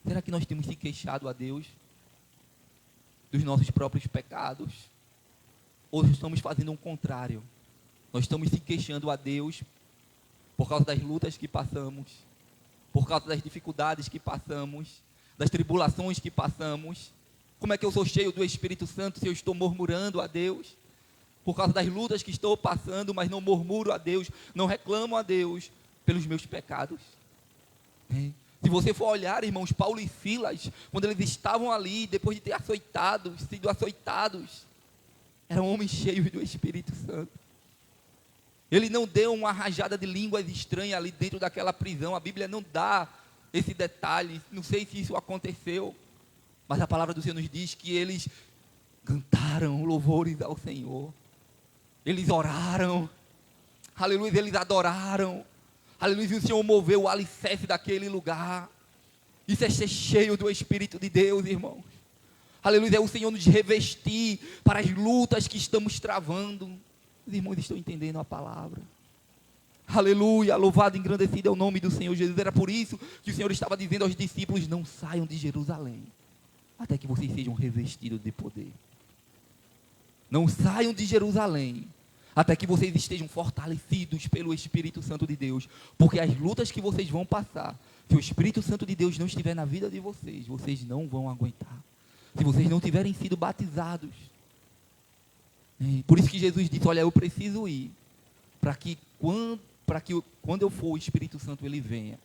[SPEAKER 5] Será que nós temos se queixado a Deus dos nossos próprios pecados? Ou estamos fazendo o contrário? Nós estamos se queixando a Deus por causa das lutas que passamos, por causa das dificuldades que passamos, das tribulações que passamos. Como é que eu sou cheio do Espírito Santo se eu estou murmurando a Deus? Por causa das lutas que estou passando, mas não murmuro a Deus, não reclamo a Deus pelos meus pecados. Se você for olhar, irmãos, Paulo e Silas, quando eles estavam ali, depois de ter sido açoitados, eram homens cheios do Espírito Santo. Ele não deu uma rajada de línguas estranhas ali dentro daquela prisão. A Bíblia não dá esse detalhe. Não sei se isso aconteceu, mas a palavra do Senhor nos diz que eles cantaram louvores ao Senhor. Eles oraram. Aleluia, eles adoraram. Aleluia, o Senhor moveu o alicerce daquele lugar. Isso é ser cheio do Espírito de Deus, irmãos. Aleluia, é o Senhor nos revestir para as lutas que estamos travando. Os irmãos estão entendendo a palavra. Aleluia, louvado e engrandecido é o nome do Senhor Jesus. Era por isso que o Senhor estava dizendo aos discípulos, não saiam de Jerusalém, até que vocês sejam revestidos de poder. Não saiam de Jerusalém, até que vocês estejam fortalecidos pelo Espírito Santo de Deus. Porque as lutas que vocês vão passar, se o Espírito Santo de Deus não estiver na vida de vocês, vocês não vão aguentar. Se vocês não tiverem sido batizados. Por isso que Jesus disse, olha, eu preciso ir, para que quando eu for, o Espírito Santo ele venha,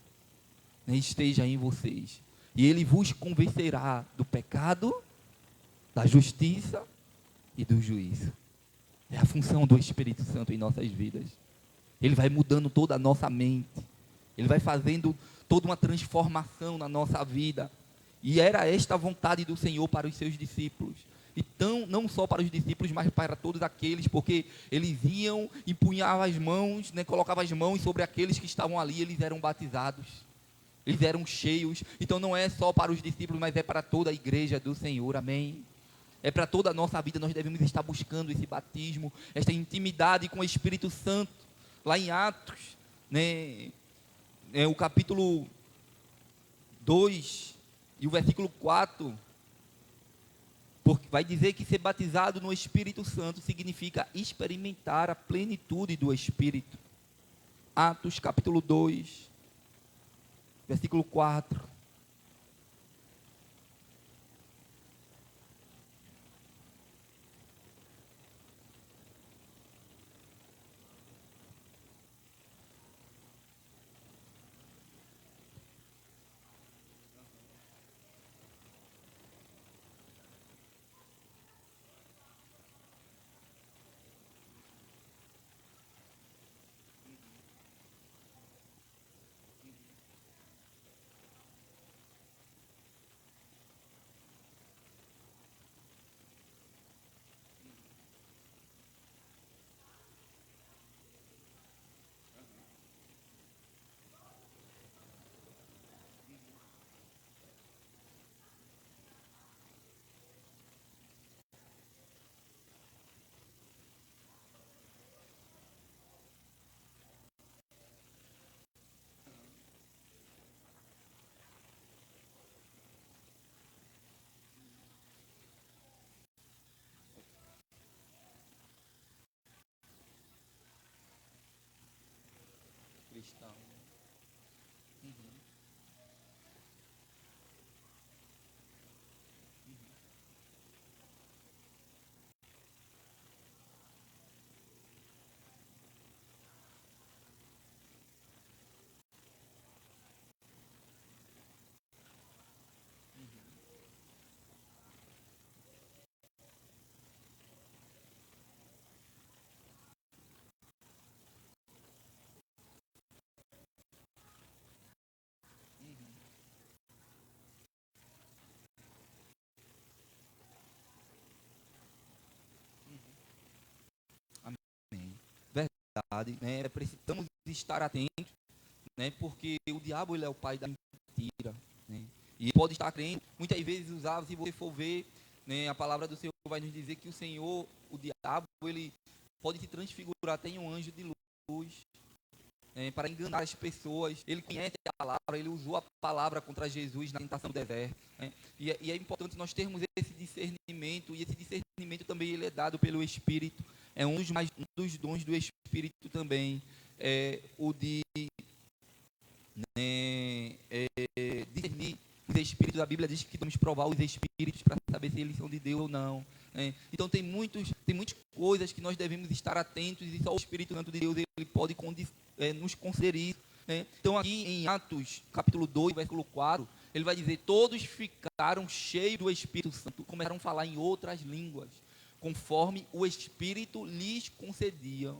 [SPEAKER 5] né, esteja em vocês. E ele vos convencerá do pecado, da justiça e do juízo. É a função do Espírito Santo em nossas vidas. Ele vai mudando toda a nossa mente. Ele vai fazendo toda uma transformação na nossa vida. E era esta a vontade do Senhor para os seus discípulos. Então, não só para os discípulos, mas para todos aqueles, porque eles iam, empunhavam as mãos, né, colocavam as mãos sobre aqueles que estavam ali, eles eram batizados, eles eram cheios. Então não é só para os discípulos, mas é para toda a igreja do Senhor, amém? É para toda a nossa vida, nós devemos estar buscando esse batismo, esta intimidade com o Espírito Santo. Lá em Atos, né, o capítulo 2 e o versículo 4, porque vai dizer que ser batizado no Espírito Santo significa experimentar a plenitude do Espírito. Atos capítulo 2, versículo 4. Cristão. verdade, né? Precisamos estar atentos, né? Porque o diabo, ele é o pai da mentira, né? E ele pode estar crendo, muitas vezes usava, se você for ver, né, a palavra do Senhor vai nos dizer que o Senhor, o diabo, ele pode se transfigurar até em um anjo de luz, para enganar as pessoas. Ele conhece a palavra, ele usou a palavra contra Jesus na tentação do deserto, né? E é importante nós termos esse discernimento, e esse discernimento também ele é dado pelo Espírito. É um dos dons do Espírito também, o de discernir os Espíritos. A Bíblia diz que vamos provar os Espíritos para saber se eles são de Deus ou não, né? Então tem muitas coisas que nós devemos estar atentos, e só o Espírito Santo de Deus ele pode nos conceder isso, né? Então aqui em Atos capítulo 2, versículo 4, ele vai dizer: todos ficaram cheios do Espírito Santo, começaram a falar em outras línguas, conforme o Espírito lhes concedia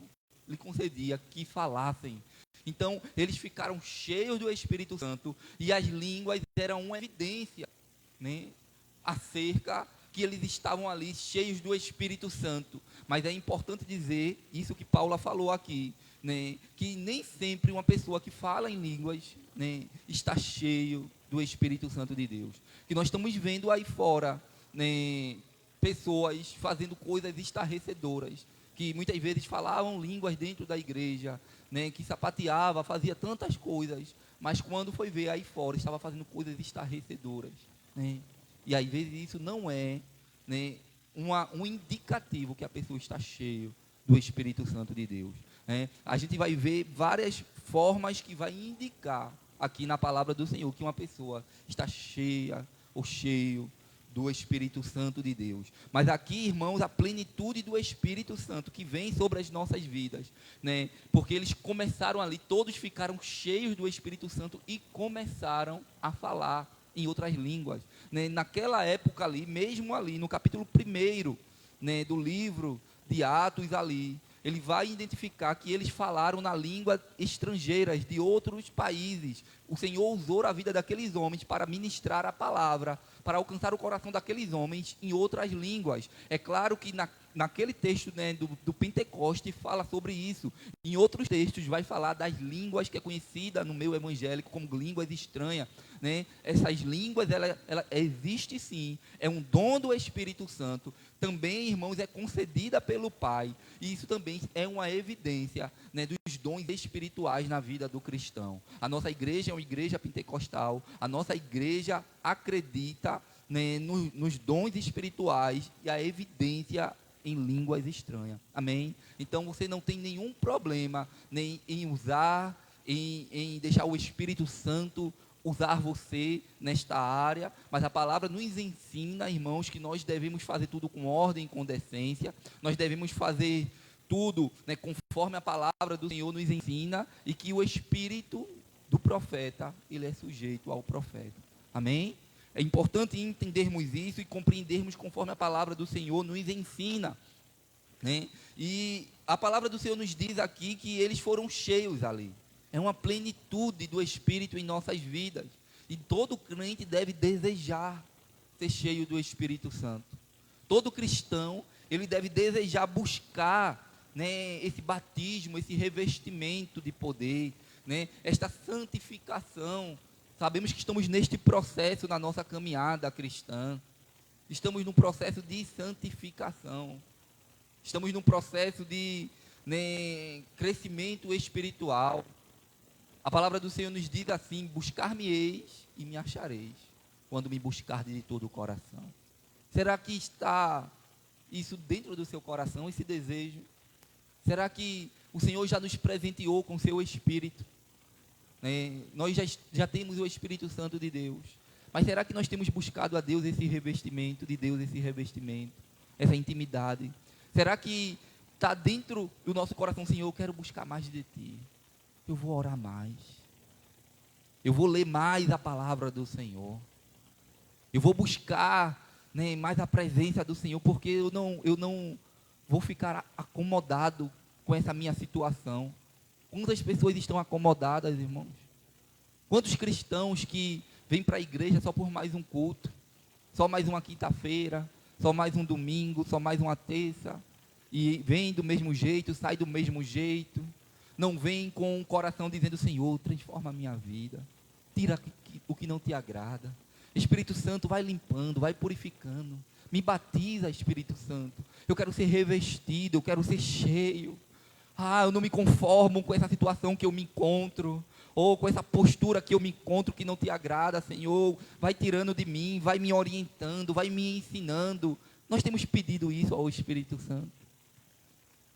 [SPEAKER 5] que falassem. Então, eles ficaram cheios do Espírito Santo, e as línguas eram uma evidência, né, acerca que eles estavam ali cheios do Espírito Santo. Mas é importante dizer, isso que Paula falou aqui, né, que nem sempre uma pessoa que fala em línguas, né, está cheio do Espírito Santo de Deus. Que nós estamos vendo aí fora, né, pessoas fazendo coisas estarrecedoras, que muitas vezes falavam línguas dentro da igreja, né, que sapateava, fazia tantas coisas, mas quando foi ver aí fora, estava fazendo coisas estarrecedoras, né? E às vezes isso não é, né, um indicativo que a pessoa está cheia do Espírito Santo de Deus, né? A gente vai ver várias formas que vai indicar aqui na palavra do Senhor que uma pessoa está cheia ou cheio do Espírito Santo de Deus. Mas aqui, irmãos, a plenitude do Espírito Santo que vem sobre as nossas vidas, né? Porque eles começaram ali, todos ficaram cheios do Espírito Santo e começaram a falar em outras línguas, né? Naquela época ali, mesmo ali no capítulo 1, né, do livro de Atos ali, ele vai identificar que eles falaram na língua estrangeiras de outros países. O Senhor usou a vida daqueles homens para ministrar a palavra, para alcançar o coração daqueles homens em outras línguas. É claro que naquele texto, né, do Pentecoste fala sobre isso. Em outros textos vai falar das línguas que é conhecida no meio evangélico como línguas estranhas, né? Essas línguas, ela existe sim, é um dom do Espírito Santo. Também, irmãos, é concedida pelo Pai. E isso também é uma evidência, né, dos dons espirituais na vida do cristão. A nossa igreja é uma igreja pentecostal. A nossa igreja acredita, né, nos dons espirituais e a evidência em línguas estranhas. Amém? Então você não tem nenhum problema nem em usar, em deixar o Espírito Santo usar você nesta área, mas a palavra nos ensina, irmãos, que nós devemos fazer tudo com ordem, com decência. Nós devemos fazer tudo, né, conforme a palavra do Senhor nos ensina, e que o espírito do profeta, ele é sujeito ao profeta. Amém? É importante entendermos isso e compreendermos conforme a palavra do Senhor nos ensina, né? E a palavra do Senhor nos diz aqui que eles foram cheios ali. É uma plenitude do Espírito em nossas vidas. E todo crente deve desejar ser cheio do Espírito Santo. Todo cristão, ele deve desejar buscar, né, esse batismo, esse revestimento de poder, né, esta santificação. Sabemos que estamos neste processo na nossa caminhada cristã. Estamos num processo de santificação. Estamos num processo de, né, crescimento espiritual. A palavra do Senhor nos diz assim: buscar-me-eis e me achareis, quando me buscardes de todo o coração. Será que está isso dentro do seu coração, esse desejo? Será que o Senhor já nos presenteou com o seu Espírito? Nós já temos o Espírito Santo de Deus. Mas será que nós temos buscado a Deus esse revestimento, de Deus esse revestimento, essa intimidade? Será que está dentro do nosso coração: Senhor, eu quero buscar mais de Ti. Eu vou orar mais. Eu vou ler mais a palavra do Senhor. Eu vou buscar, né, mais a presença do Senhor, porque eu não vou ficar acomodado com essa minha situação. Quantas pessoas estão acomodadas, irmãos? Quantos cristãos que vêm para a igreja só por mais um culto, só mais uma quinta-feira, só mais um domingo, só mais uma terça, e vem do mesmo jeito, sai do mesmo jeito, não vem com o coração dizendo: Senhor, transforma a minha vida, tira o que não te agrada. Espírito Santo, vai limpando, vai purificando, me batiza, Espírito Santo, eu quero ser revestido, eu quero ser cheio. Eu não me conformo com essa situação que eu me encontro, ou com essa postura que eu me encontro que não te agrada, Senhor. Vai tirando de mim, vai me orientando, vai me ensinando. Nós temos pedido isso ao Espírito Santo.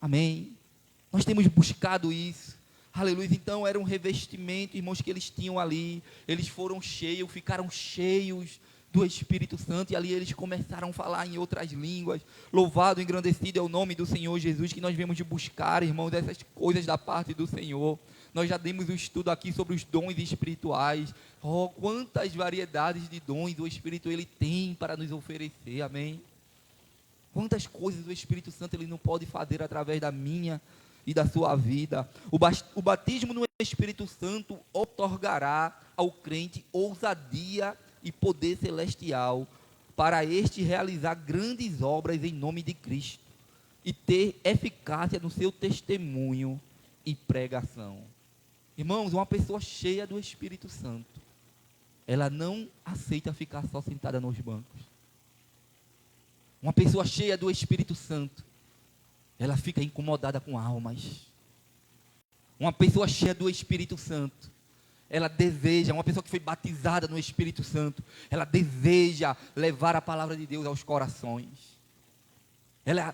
[SPEAKER 5] Amém? Nós temos buscado isso. Aleluia. Então era um revestimento, irmãos, que eles tinham ali. Eles foram cheios, ficaram cheios do Espírito Santo, e ali eles começaram a falar em outras línguas. Louvado, engrandecido é o nome do Senhor Jesus, que nós viemos de buscar, irmãos, essas coisas da parte do Senhor. Nós já demos o estudo aqui sobre os dons espirituais. Quantas variedades de dons o Espírito ele tem para nos oferecer, amém? Quantas coisas o Espírito Santo ele não pode fazer através da minha e da sua vida. O batismo no Espírito Santo outorgará ao crente ousadia e poder celestial para este realizar grandes obras em nome de Cristo e ter eficácia no seu testemunho e pregação. Irmãos, uma pessoa cheia do Espírito Santo, ela não aceita ficar só sentada nos bancos. Uma pessoa cheia do Espírito Santo, ela fica incomodada com almas. Uma pessoa cheia do Espírito Santo, ela deseja, uma pessoa que foi batizada no Espírito Santo, ela deseja levar a palavra de Deus aos corações.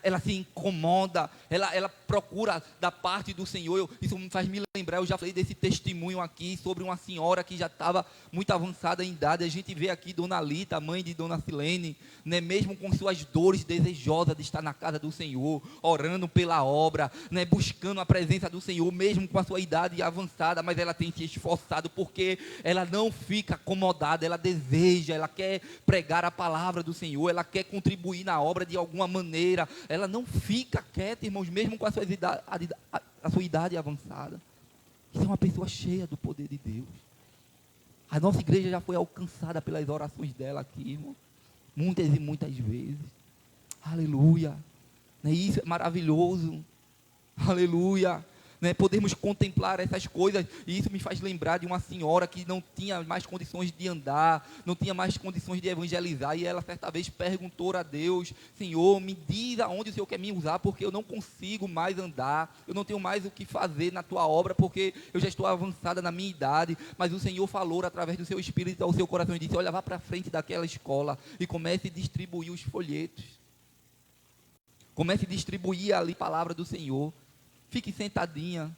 [SPEAKER 5] Ela se incomoda, ela procura da parte do Senhor. Isso me faz me lembrar, eu já falei desse testemunho aqui, sobre uma senhora que já estava muito avançada em idade. A gente vê aqui Dona Lita, mãe de Dona Silene, né, mesmo com suas dores, desejosa de estar na casa do Senhor, orando pela obra, né, buscando a presença do Senhor, mesmo com a sua idade avançada, mas ela tem se esforçado, porque ela não fica acomodada, ela deseja, ela quer pregar a palavra do Senhor, ela quer contribuir na obra de alguma maneira. Ela não fica quieta, irmãos, mesmo com a sua idade avançada. Isso é uma pessoa cheia do poder de Deus. A nossa igreja já foi alcançada pelas orações dela aqui, irmão, muitas e muitas vezes. Aleluia. Isso é maravilhoso. Aleluia. Podemos contemplar essas coisas, e isso me faz lembrar de uma senhora que não tinha mais condições de andar, não tinha mais condições de evangelizar, e ela certa vez perguntou a Deus: Senhor, me diz aonde o Senhor quer me usar, porque eu não consigo mais andar, eu não tenho mais o que fazer na tua obra, porque eu já estou avançada na minha idade. Mas o Senhor falou através do seu Espírito ao seu coração e disse: olha, vá para frente daquela escola e comece a distribuir os folhetos, comece a distribuir ali a palavra do Senhor. Fique sentadinha.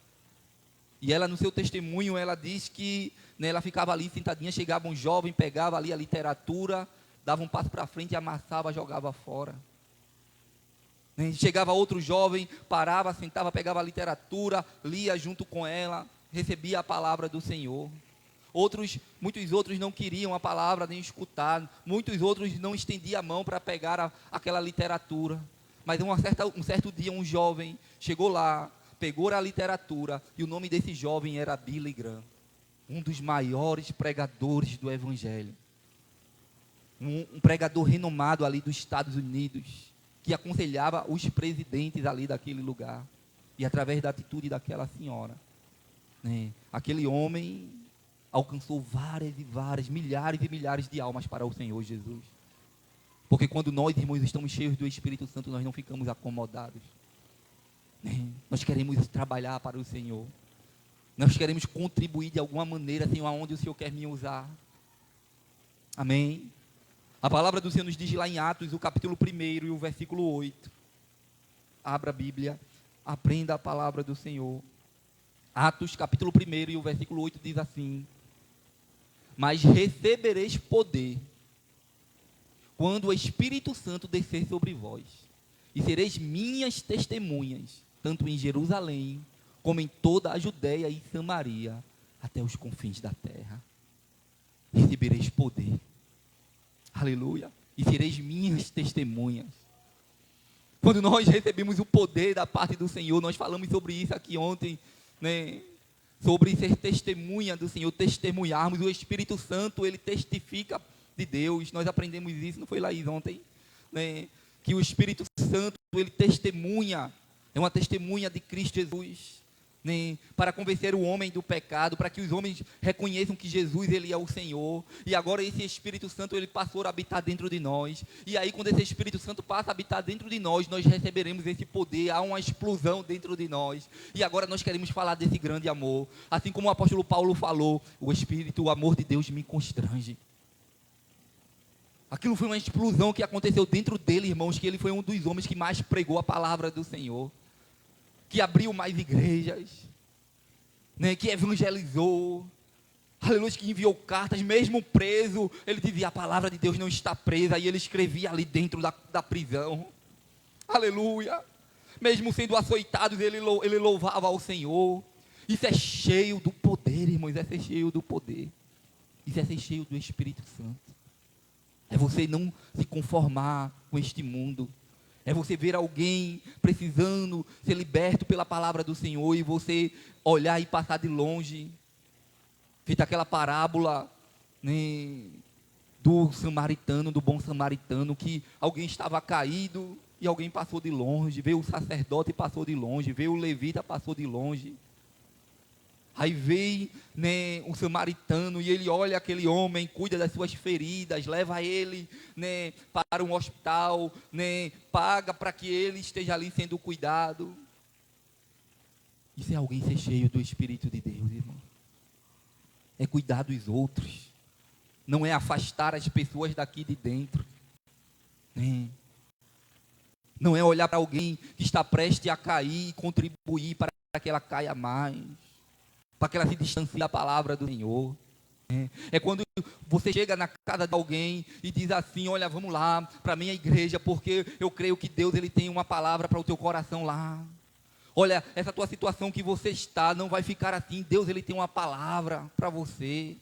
[SPEAKER 5] E ela, no seu testemunho, ela diz que, né, ela ficava ali sentadinha, chegava um jovem, pegava ali a literatura, dava um passo para frente, amassava, jogava fora. Chegava outro jovem, parava, sentava, pegava a literatura, lia junto com ela, recebia a palavra do Senhor. Muitos outros não queriam a palavra nem escutar, muitos outros não estendiam a mão para pegar aquela literatura. Mas um certo dia um jovem chegou lá, pegou a literatura, e o nome desse jovem era Billy Graham, um dos maiores pregadores do Evangelho, um pregador renomado ali dos Estados Unidos, que aconselhava os presidentes ali daquele lugar. E através da atitude daquela senhora, né, aquele homem alcançou várias e várias, milhares e milhares de almas para o Senhor Jesus. Porque quando nós, irmãos, estamos cheios do Espírito Santo, nós não ficamos acomodados. Nós queremos trabalhar para o Senhor. Nós queremos contribuir de alguma maneira, Senhor, aonde o Senhor quer me usar. Amém? A palavra do Senhor nos diz lá em Atos, o capítulo 1 e o versículo 8. Abra a Bíblia, aprenda a palavra do Senhor. Atos, capítulo 1 e o versículo 8 diz assim: mas recebereis poder quando o Espírito Santo descer sobre vós, e sereis minhas testemunhas, tanto em Jerusalém, como em toda a Judéia e Samaria, até os confins da terra. Recebereis poder. Aleluia. E sereis minhas testemunhas. Quando nós recebemos o poder da parte do Senhor, nós falamos sobre isso aqui ontem, né? Sobre ser testemunha do Senhor, testemunharmos. O Espírito Santo, ele testifica de Deus. Nós aprendemos isso, não foi, Laís, ontem, né? que o Espírito Santo, ele testemunha, é uma testemunha de Cristo Jesus, né, para convencer o homem do pecado, para que os homens reconheçam que Jesus, ele é o Senhor. E agora esse Espírito Santo, ele passou a habitar dentro de nós. E aí, quando esse Espírito Santo passa a habitar dentro de nós, nós receberemos esse poder, há uma explosão dentro de nós. E agora nós queremos falar desse grande amor. Assim como o apóstolo Paulo falou, o Espírito, o amor de Deus me constrange. Aquilo foi uma explosão que aconteceu dentro dele, irmãos, que ele foi um dos homens que mais pregou a palavra do Senhor, que abriu mais igrejas, né, que evangelizou, aleluia, que enviou cartas, mesmo preso, ele dizia, a palavra de Deus não está presa, e ele escrevia ali dentro da prisão, aleluia, mesmo sendo açoitados, ele louvava ao Senhor. Isso é cheio do poder, irmãos, isso é cheio do poder, isso é ser cheio do Espírito Santo, é você não se conformar com este mundo, é você ver alguém precisando ser liberto pela palavra do Senhor e você olhar e passar de longe. Feita aquela parábola, né, do samaritano, do bom samaritano, que alguém estava caído e alguém passou de longe. Veio o sacerdote e passou de longe. Veio o levita e passou de longe. Aí veio, né, um samaritano e ele olha aquele homem, cuida das suas feridas, leva ele, né, para um hospital, né, paga para que ele esteja ali sendo cuidado. Isso é alguém ser cheio do Espírito de Deus, irmão. É cuidar dos outros. Não é afastar as pessoas daqui de dentro. Né? Não é olhar para alguém que está prestes a cair e contribuir para que ela caia mais, para que ela se distancie da palavra do Senhor. É quando você chega na casa de alguém e diz assim, olha, vamos lá para a minha igreja, porque eu creio que Deus, ele tem uma palavra para o teu coração lá. Olha, essa tua situação que você está não vai ficar assim, Deus, ele tem uma palavra para você.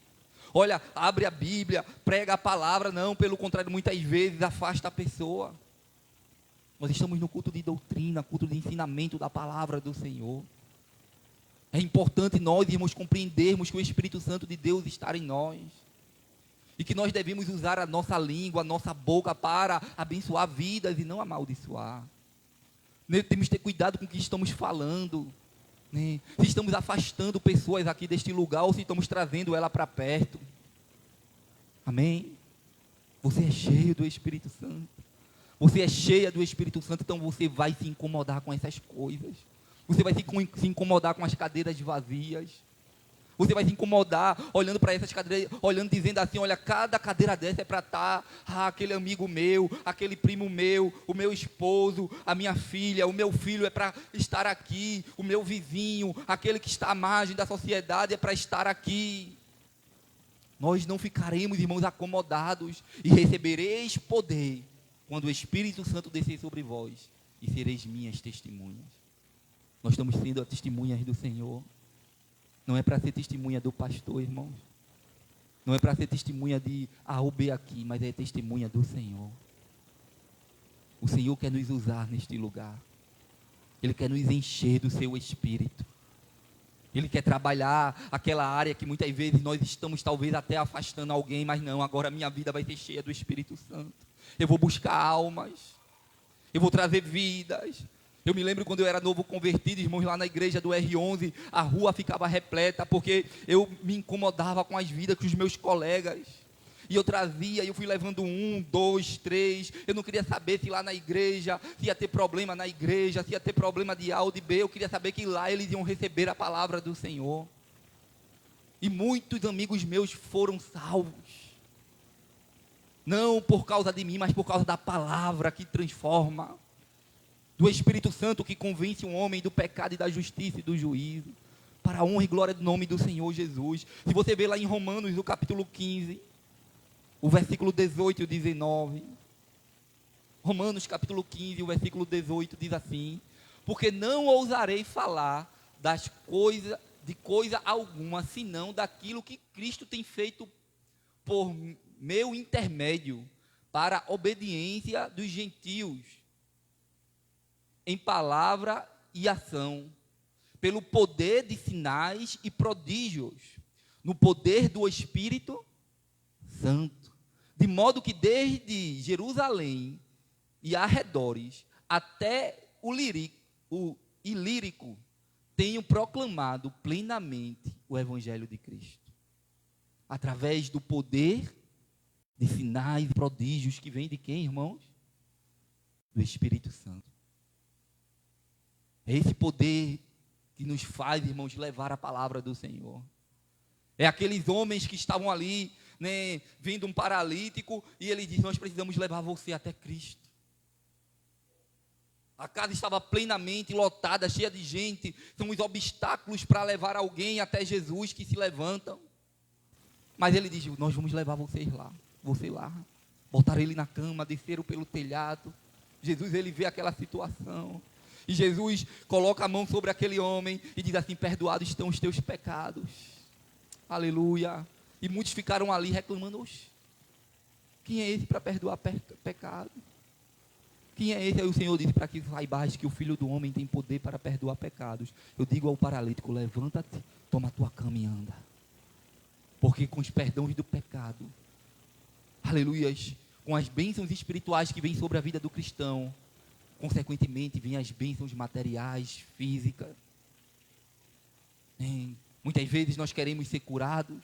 [SPEAKER 5] Olha, abre a Bíblia, prega a palavra. Não, pelo contrário, muitas vezes afasta a pessoa. Nós estamos no culto de doutrina, culto de ensinamento da palavra do Senhor. É importante nós, irmãos, compreendermos que o Espírito Santo de Deus está em nós. E que nós devemos usar a nossa língua, a nossa boca para abençoar vidas e não amaldiçoar. Temos que ter cuidado com o que estamos falando. Né? Se estamos afastando pessoas aqui deste lugar ou se estamos trazendo ela para perto. Amém? Você é cheio do Espírito Santo. Você é cheia do Espírito Santo, então você vai se incomodar com essas coisas. Você vai se incomodar com as cadeiras vazias. Você vai se incomodar olhando para essas cadeiras, olhando, dizendo assim, olha, cada cadeira dessa é para estar, aquele amigo meu, aquele primo meu, o meu esposo, a minha filha, o meu filho é para estar aqui, o meu vizinho, aquele que está à margem da sociedade é para estar aqui. Nós não ficaremos, irmãos, acomodados e recebereis poder quando o Espírito Santo descer sobre vós e sereis minhas testemunhas. Nós estamos sendo testemunhas do Senhor. Não é para ser testemunha do pastor, irmãos. Não é para ser testemunha de A ou B aqui, mas é testemunha do Senhor. O Senhor quer nos usar neste lugar. Ele quer nos encher do seu Espírito. Ele quer trabalhar aquela área que muitas vezes nós estamos talvez até afastando alguém, mas não, agora a minha vida vai ser cheia do Espírito Santo. Eu vou buscar almas. Eu vou trazer vidas. Eu me lembro quando eu era novo convertido, irmãos, lá na igreja do R11, a rua ficava repleta, porque eu me incomodava com as vidas dos meus colegas. E eu trazia, eu fui levando 1, 2, 3. Eu não queria saber se lá na igreja, se ia ter problema na igreja, se ia ter problema de A ou de B. Eu queria saber que lá eles iam receber a palavra do Senhor. E muitos amigos meus foram salvos. Não por causa de mim, mas por causa da palavra que transforma. Do Espírito Santo que convence um homem do pecado e da justiça e do juízo, para a honra e glória do nome do Senhor Jesus. Se você vê lá em Romanos, no capítulo 15, o versículo 18 e 19, Romanos capítulo 15, o versículo 18 diz assim, porque não ousarei falar de coisa alguma, senão daquilo que Cristo tem feito por meu intermédio, para a obediência dos gentios, em palavra e ação, pelo poder de sinais e prodígios, no poder do Espírito Santo, de modo que desde Jerusalém e arredores, até o Ilírico, tenho proclamado plenamente o Evangelho de Cristo, através do poder de sinais e prodígios que vem de quem, irmãos? Do Espírito Santo. É esse poder que nos faz, irmãos, levar a palavra do Senhor. É aqueles homens que estavam ali, né, vendo um paralítico, e ele diz: nós precisamos levar você até Cristo. A casa estava plenamente lotada, cheia de gente. São os obstáculos para levar alguém até Jesus que se levantam. Mas ele diz: nós vamos levar você lá. Botaram ele na cama, desceram pelo telhado. Jesus, ele vê aquela situação. E Jesus coloca a mão sobre aquele homem e diz assim: perdoados estão os teus pecados. Aleluia. E muitos ficaram ali reclamando: oxe, quem é esse para perdoar pecado? Quem é esse? Aí o Senhor disse: para que saibais que o Filho do Homem tem poder para perdoar pecados. Eu digo ao paralítico: levanta-te, toma a tua cama e anda. Porque com os perdões do pecado, aleluias, com as bênçãos espirituais que vêm sobre a vida do cristão, consequentemente vêm as bênçãos materiais, físicas. Muitas vezes nós queremos ser curados,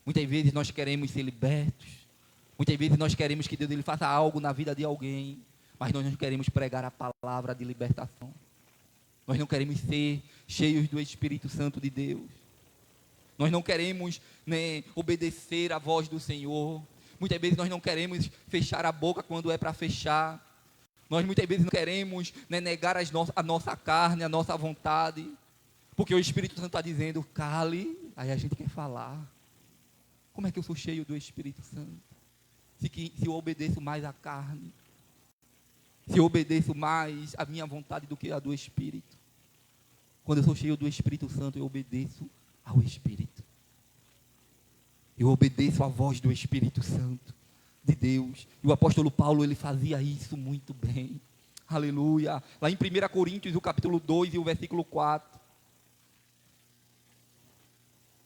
[SPEAKER 5] muitas vezes nós queremos ser libertos, muitas vezes nós queremos que Deus ele faça algo na vida de alguém, mas nós não queremos pregar a palavra de libertação. Nós não queremos ser cheios do Espírito Santo de Deus. Nós não queremos, né, obedecer à voz do Senhor. Muitas vezes nós não queremos fechar a boca quando é para fechar. Nós muitas vezes não queremos, né, negar a nossa carne, a nossa vontade. Porque o Espírito Santo está dizendo: cale. Aí a gente quer falar. Como é que eu sou cheio do Espírito Santo? Se eu obedeço mais à carne, se eu obedeço mais à minha vontade do que a do Espírito. Quando eu sou cheio do Espírito Santo, eu obedeço ao Espírito. Eu obedeço à voz do Espírito Santo de Deus. E o apóstolo Paulo, ele fazia isso muito bem. Aleluia. Lá em 1 Coríntios, o capítulo 2 e o versículo 4.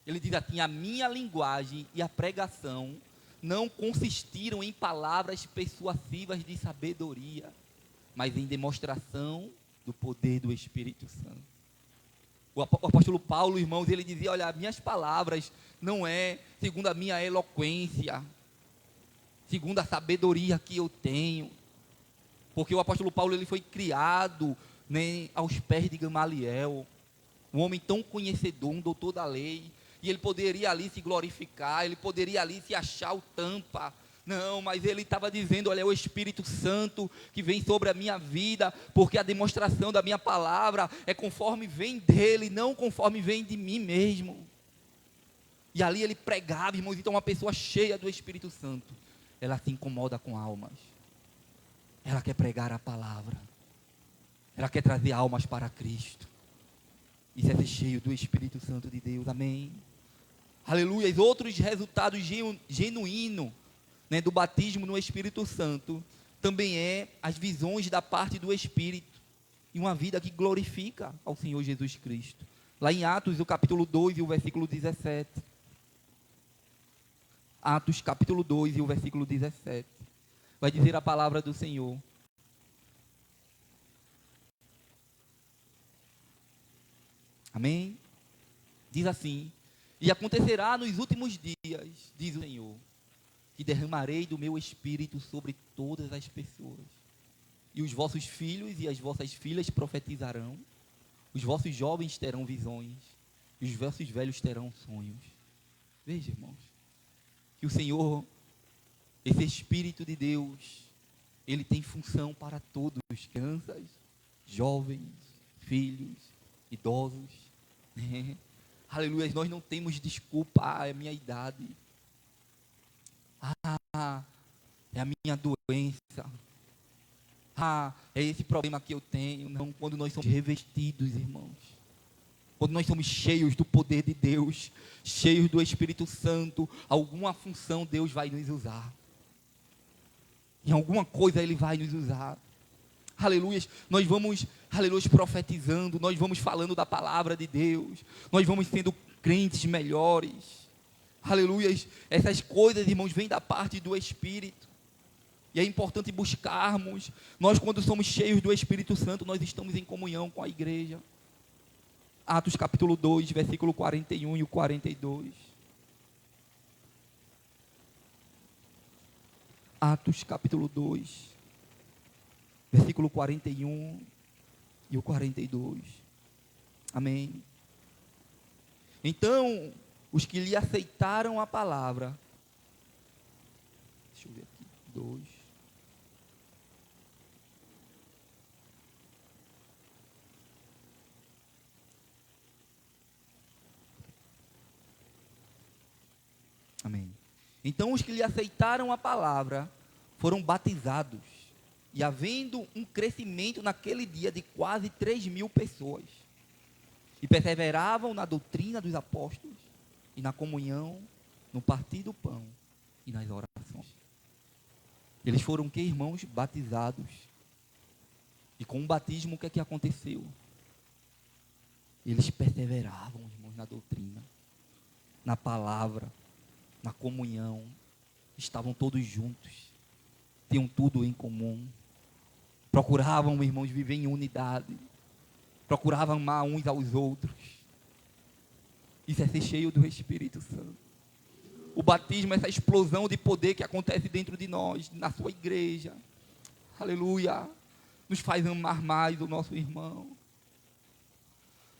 [SPEAKER 5] Ele diz assim: a minha linguagem e a pregação não consistiram em palavras persuasivas de sabedoria, mas em demonstração do poder do Espírito Santo. O apóstolo Paulo, irmãos, ele dizia: olha, minhas palavras não é segundo a minha eloquência, segundo a sabedoria que eu tenho, porque o apóstolo Paulo ele foi criado, né, aos pés de Gamaliel, um homem tão conhecedor, um doutor da lei, e ele poderia ali se glorificar, ele poderia ali se achar o tampa. Não, mas ele estava dizendo: olha, é o Espírito Santo que vem sobre a minha vida, porque a demonstração da minha palavra é conforme vem dele, não conforme vem de mim mesmo. E ali ele pregava, irmãos. Então uma pessoa cheia do Espírito Santo, ela se incomoda com almas, ela quer pregar a palavra, ela quer trazer almas para Cristo. Isso é ser cheio do Espírito Santo de Deus, amém? Aleluia. E outros resultados genuínos, né, do batismo no Espírito Santo, também é as visões da parte do Espírito, e uma vida que glorifica ao Senhor Jesus Cristo. Lá em Atos, o capítulo 2 e o versículo 17. Atos, capítulo 2 e o versículo 17. Vai dizer a palavra do Senhor: amém? Diz assim: e acontecerá nos últimos dias, diz o Senhor, que derramarei do meu Espírito sobre todas as pessoas, e os vossos filhos e as vossas filhas profetizarão, os vossos jovens terão visões, e os vossos velhos terão sonhos. Veja, irmãos, que o Senhor, esse Espírito de Deus, ele tem função para todos, crianças, jovens, filhos, idosos, né? Aleluia. Nós não temos desculpa: é a minha idade, é a minha doença, é esse problema que eu tenho. Não, quando nós somos revestidos, irmãos, quando nós somos cheios do poder de Deus, cheios do Espírito Santo, alguma função Deus vai nos usar, em alguma coisa Ele vai nos usar. Aleluia. Nós vamos, aleluia, profetizando, nós vamos falando da palavra de Deus, nós vamos sendo crentes melhores. Aleluia. Essas coisas, irmãos, vêm da parte do Espírito. E é importante buscarmos. Nós, quando somos cheios do Espírito Santo, nós estamos em comunhão com a igreja. Atos capítulo 2, versículo 41 e o 42. Atos capítulo 2, versículo 41 e o 42. Amém. Então, os que lhe aceitaram a palavra, deixa eu ver aqui, 2. Amém. Então os que lhe aceitaram a palavra foram batizados, e havendo um crescimento naquele dia de quase 3.000 pessoas, e perseveravam na doutrina dos apóstolos, e na comunhão, no partir do pão, e nas orações. Eles foram, que irmãos? Batizados. E com o batismo, o que é que aconteceu? Eles perseveravam, irmãos, na doutrina, na palavra, na comunhão, estavam todos juntos, tinham tudo em comum, procuravam, irmãos, viver em unidade, procuravam amar uns aos outros. Isso é ser cheio do Espírito Santo. O batismo é essa explosão de poder que acontece dentro de nós, na sua igreja. Aleluia. Nos faz amar mais o nosso irmão,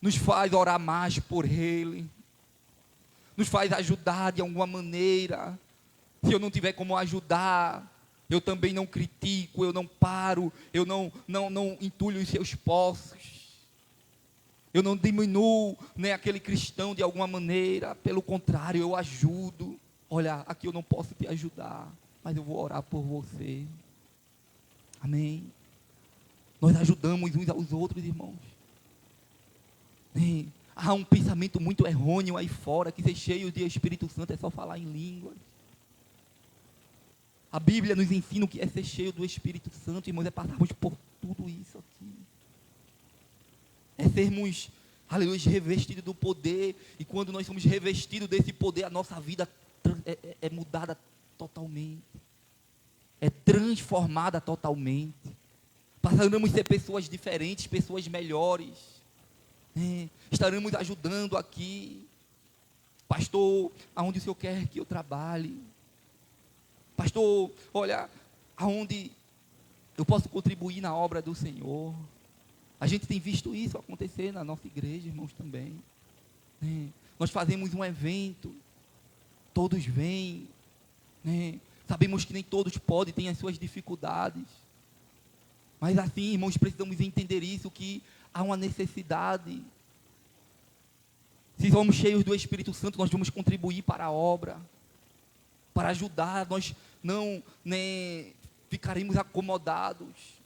[SPEAKER 5] nos faz orar mais por ele, nos faz ajudar de alguma maneira. Se eu não tiver como ajudar, eu também não critico, eu não paro, eu não entulho os seus poços, eu não diminuo, né, aquele cristão de alguma maneira. Pelo contrário, eu ajudo. Olha, aqui eu não posso te ajudar, mas eu vou orar por você. Amém. Nós ajudamos uns aos outros, irmãos. Há um pensamento muito errôneo aí fora, que ser cheio de Espírito Santo é só falar em línguas. A Bíblia nos ensina o que é ser cheio do Espírito Santo, irmãos, é passarmos por tudo isso aqui. É sermos, aleluia, revestidos do poder, e quando nós somos revestidos desse poder, a nossa vida é mudada totalmente, é transformada totalmente. Passaremos a ser pessoas diferentes, pessoas melhores. Estaremos ajudando aqui. Pastor, aonde o Senhor quer que eu trabalhe? Pastor, olha, aonde eu posso contribuir na obra do Senhor? A gente tem visto isso acontecer na nossa igreja, irmãos, também. Nós fazemos um evento, todos vêm, sabemos que nem todos podem, têm as suas dificuldades. Mas assim, irmãos, precisamos entender isso, que há uma necessidade. Se somos cheios do Espírito Santo, nós vamos contribuir para a obra, para ajudar. Nós não ficaremos acomodados.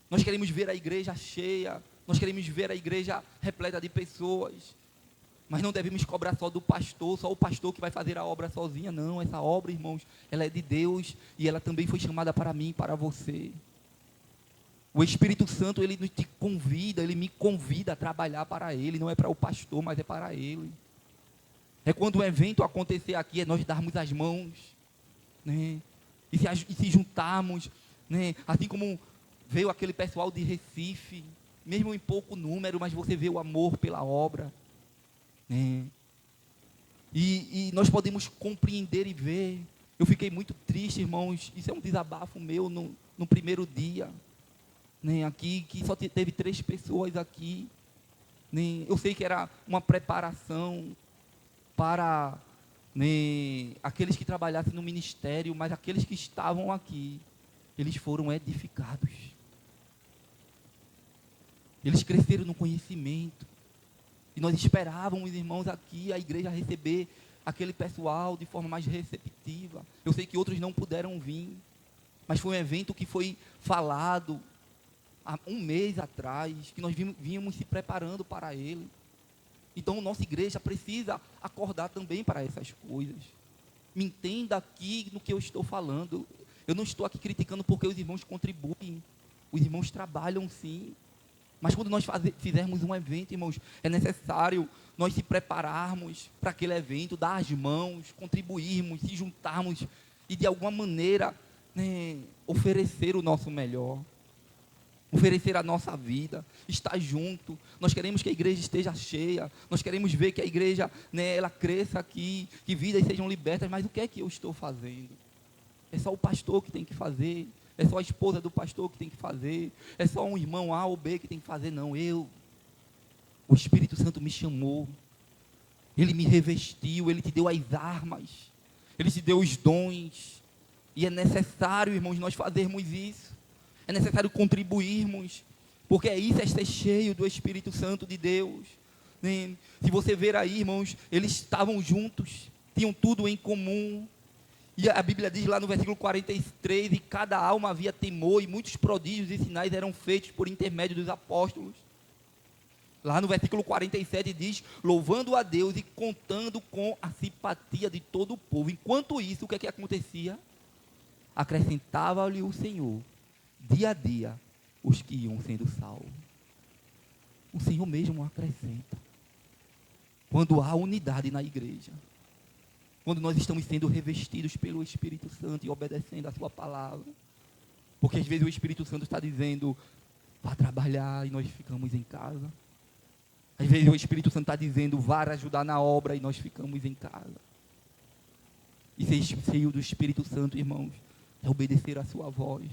[SPEAKER 5] Nós queremos ver a igreja cheia, nós queremos ver a igreja repleta de pessoas, mas não devemos cobrar só do pastor, só o pastor que vai fazer a obra sozinha. Não, essa obra, irmãos, ela é de Deus, e ela também foi chamada para mim e para você. O Espírito Santo, ele te convida, ele me convida a trabalhar para ele. Não é para o pastor, mas é para ele. É quando o evento acontecer aqui, é nós darmos as mãos, e se juntarmos, assim como veio aquele pessoal de Recife, mesmo em pouco número, mas você vê o amor pela obra, e nós podemos compreender e ver. Eu fiquei muito triste, irmãos, isso é um desabafo meu no primeiro dia, aqui, que só teve 3 pessoas aqui. Eu sei que era uma preparação para aqueles que trabalhassem no ministério, mas aqueles que estavam aqui, eles foram edificados. Eles cresceram no conhecimento. E nós esperávamos, irmãos, aqui a igreja receber aquele pessoal de forma mais receptiva. Eu sei que outros não puderam vir, mas foi um evento que foi falado há um mês atrás, que nós vínhamos se preparando para ele. Então, nossa igreja precisa acordar também para essas coisas. Me entenda aqui no que eu estou falando. Eu não estou aqui criticando porque os irmãos contribuem. Os irmãos trabalham sim. Mas quando nós fizermos um evento, irmãos, é necessário nós se prepararmos para aquele evento, dar as mãos, contribuirmos, se juntarmos e de alguma maneira né, oferecer o nosso melhor, oferecer a nossa vida, estar junto. Nós queremos que a igreja esteja cheia, nós queremos ver que a igreja, né, ela cresça aqui, que vidas sejam libertas, mas o que é que eu estou fazendo? É só o pastor que tem que fazer, é só a esposa do pastor que tem que fazer, é só um irmão A ou B que tem que fazer. Não, o Espírito Santo me chamou, Ele me revestiu, Ele te deu as armas, Ele te deu os dons, e é necessário, irmãos, nós fazermos isso, é necessário contribuirmos, porque isso é ser cheio do Espírito Santo de Deus, né? Se você ver aí, irmãos, eles estavam juntos, tinham tudo em comum, e a Bíblia diz lá no versículo 43, e cada alma havia temor, e muitos prodígios e sinais eram feitos por intermédio dos apóstolos. Lá no versículo 47 diz, louvando a Deus e contando com a simpatia de todo o povo. Enquanto isso, o que é que acontecia? Acrescentava-lhe o Senhor, dia a dia, os que iam sendo salvos. O Senhor mesmo acrescenta. Quando há unidade na igreja, quando nós estamos sendo revestidos pelo Espírito Santo e obedecendo a sua palavra, porque às vezes o Espírito Santo está dizendo, vá trabalhar, e nós ficamos em casa. Às vezes o Espírito Santo está dizendo, vá ajudar na obra, e nós ficamos em casa. E ser cheio do Espírito Santo, irmãos, é obedecer a sua voz.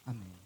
[SPEAKER 5] Amém.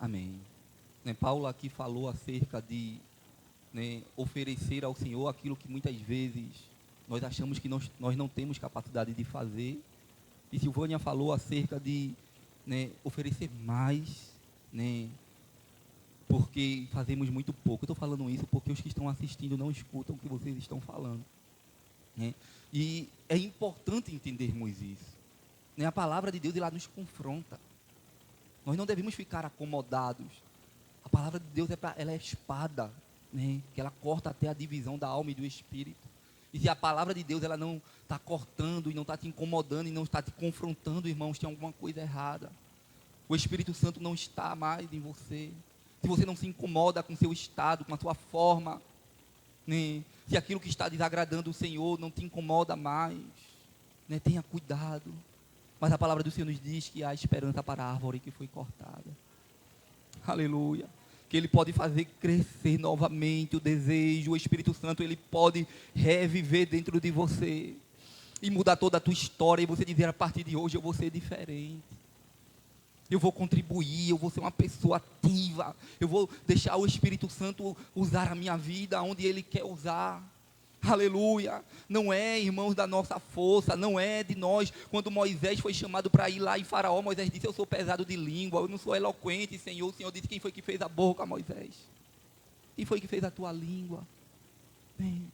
[SPEAKER 5] Amém. Né, Paulo aqui falou acerca de, né, oferecer ao Senhor aquilo que muitas vezes nós achamos que nós não temos capacidade de fazer. E Silvânia falou acerca de, né, oferecer mais, né, porque fazemos muito pouco. Eu estou falando isso porque os que estão assistindo não escutam o que vocês estão falando, né? E é importante entendermos isso, né? A palavra de Deus, ela nos confronta. Nós não devemos ficar acomodados. A palavra de Deus ela é espada, né, que ela corta até a divisão da alma e do espírito. E se a palavra de Deus ela não está cortando e não está te incomodando e não está te confrontando, irmãos, tem alguma coisa errada. O Espírito Santo não está mais em você. Se você não se incomoda com o seu estado, com a sua forma, né, se aquilo que está desagradando o Senhor não te incomoda mais, né, tenha cuidado. Mas a palavra do Senhor nos diz que há esperança para a árvore que foi cortada. Aleluia. Que Ele pode fazer crescer novamente o desejo. O Espírito Santo, Ele pode reviver dentro de você. E mudar toda a tua história. E você dizer, a partir de hoje eu vou ser diferente. eu vou contribuir, eu vou ser uma pessoa ativa, eu vou deixar o Espírito Santo usar a minha vida onde Ele quer usar. Aleluia. Não é, irmãos, da nossa força, não é de nós. Quando Moisés foi chamado para ir lá em Faraó, Moisés disse: eu sou pesado de língua, eu não sou eloquente, Senhor. O Senhor disse: quem foi que fez a boca, Moisés? Quem foi que fez a tua língua? Bem,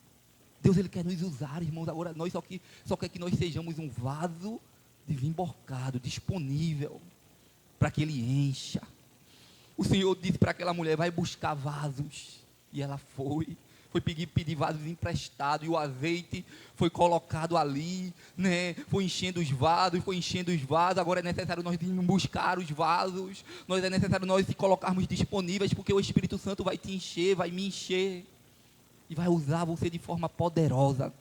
[SPEAKER 5] Deus, Ele quer nos usar, irmãos. Agora nós só quer que nós sejamos um vaso desemborcado, disponível, para que Ele encha. O Senhor disse para aquela mulher: vai buscar vasos. E ela foi pedir vasos emprestados, e o azeite foi colocado ali, né? Foi enchendo os vasos. Agora é necessário nós irmos buscar os vasos, é necessário nós se colocarmos disponíveis, porque o Espírito Santo vai te encher, vai me encher, e vai usar você de forma poderosa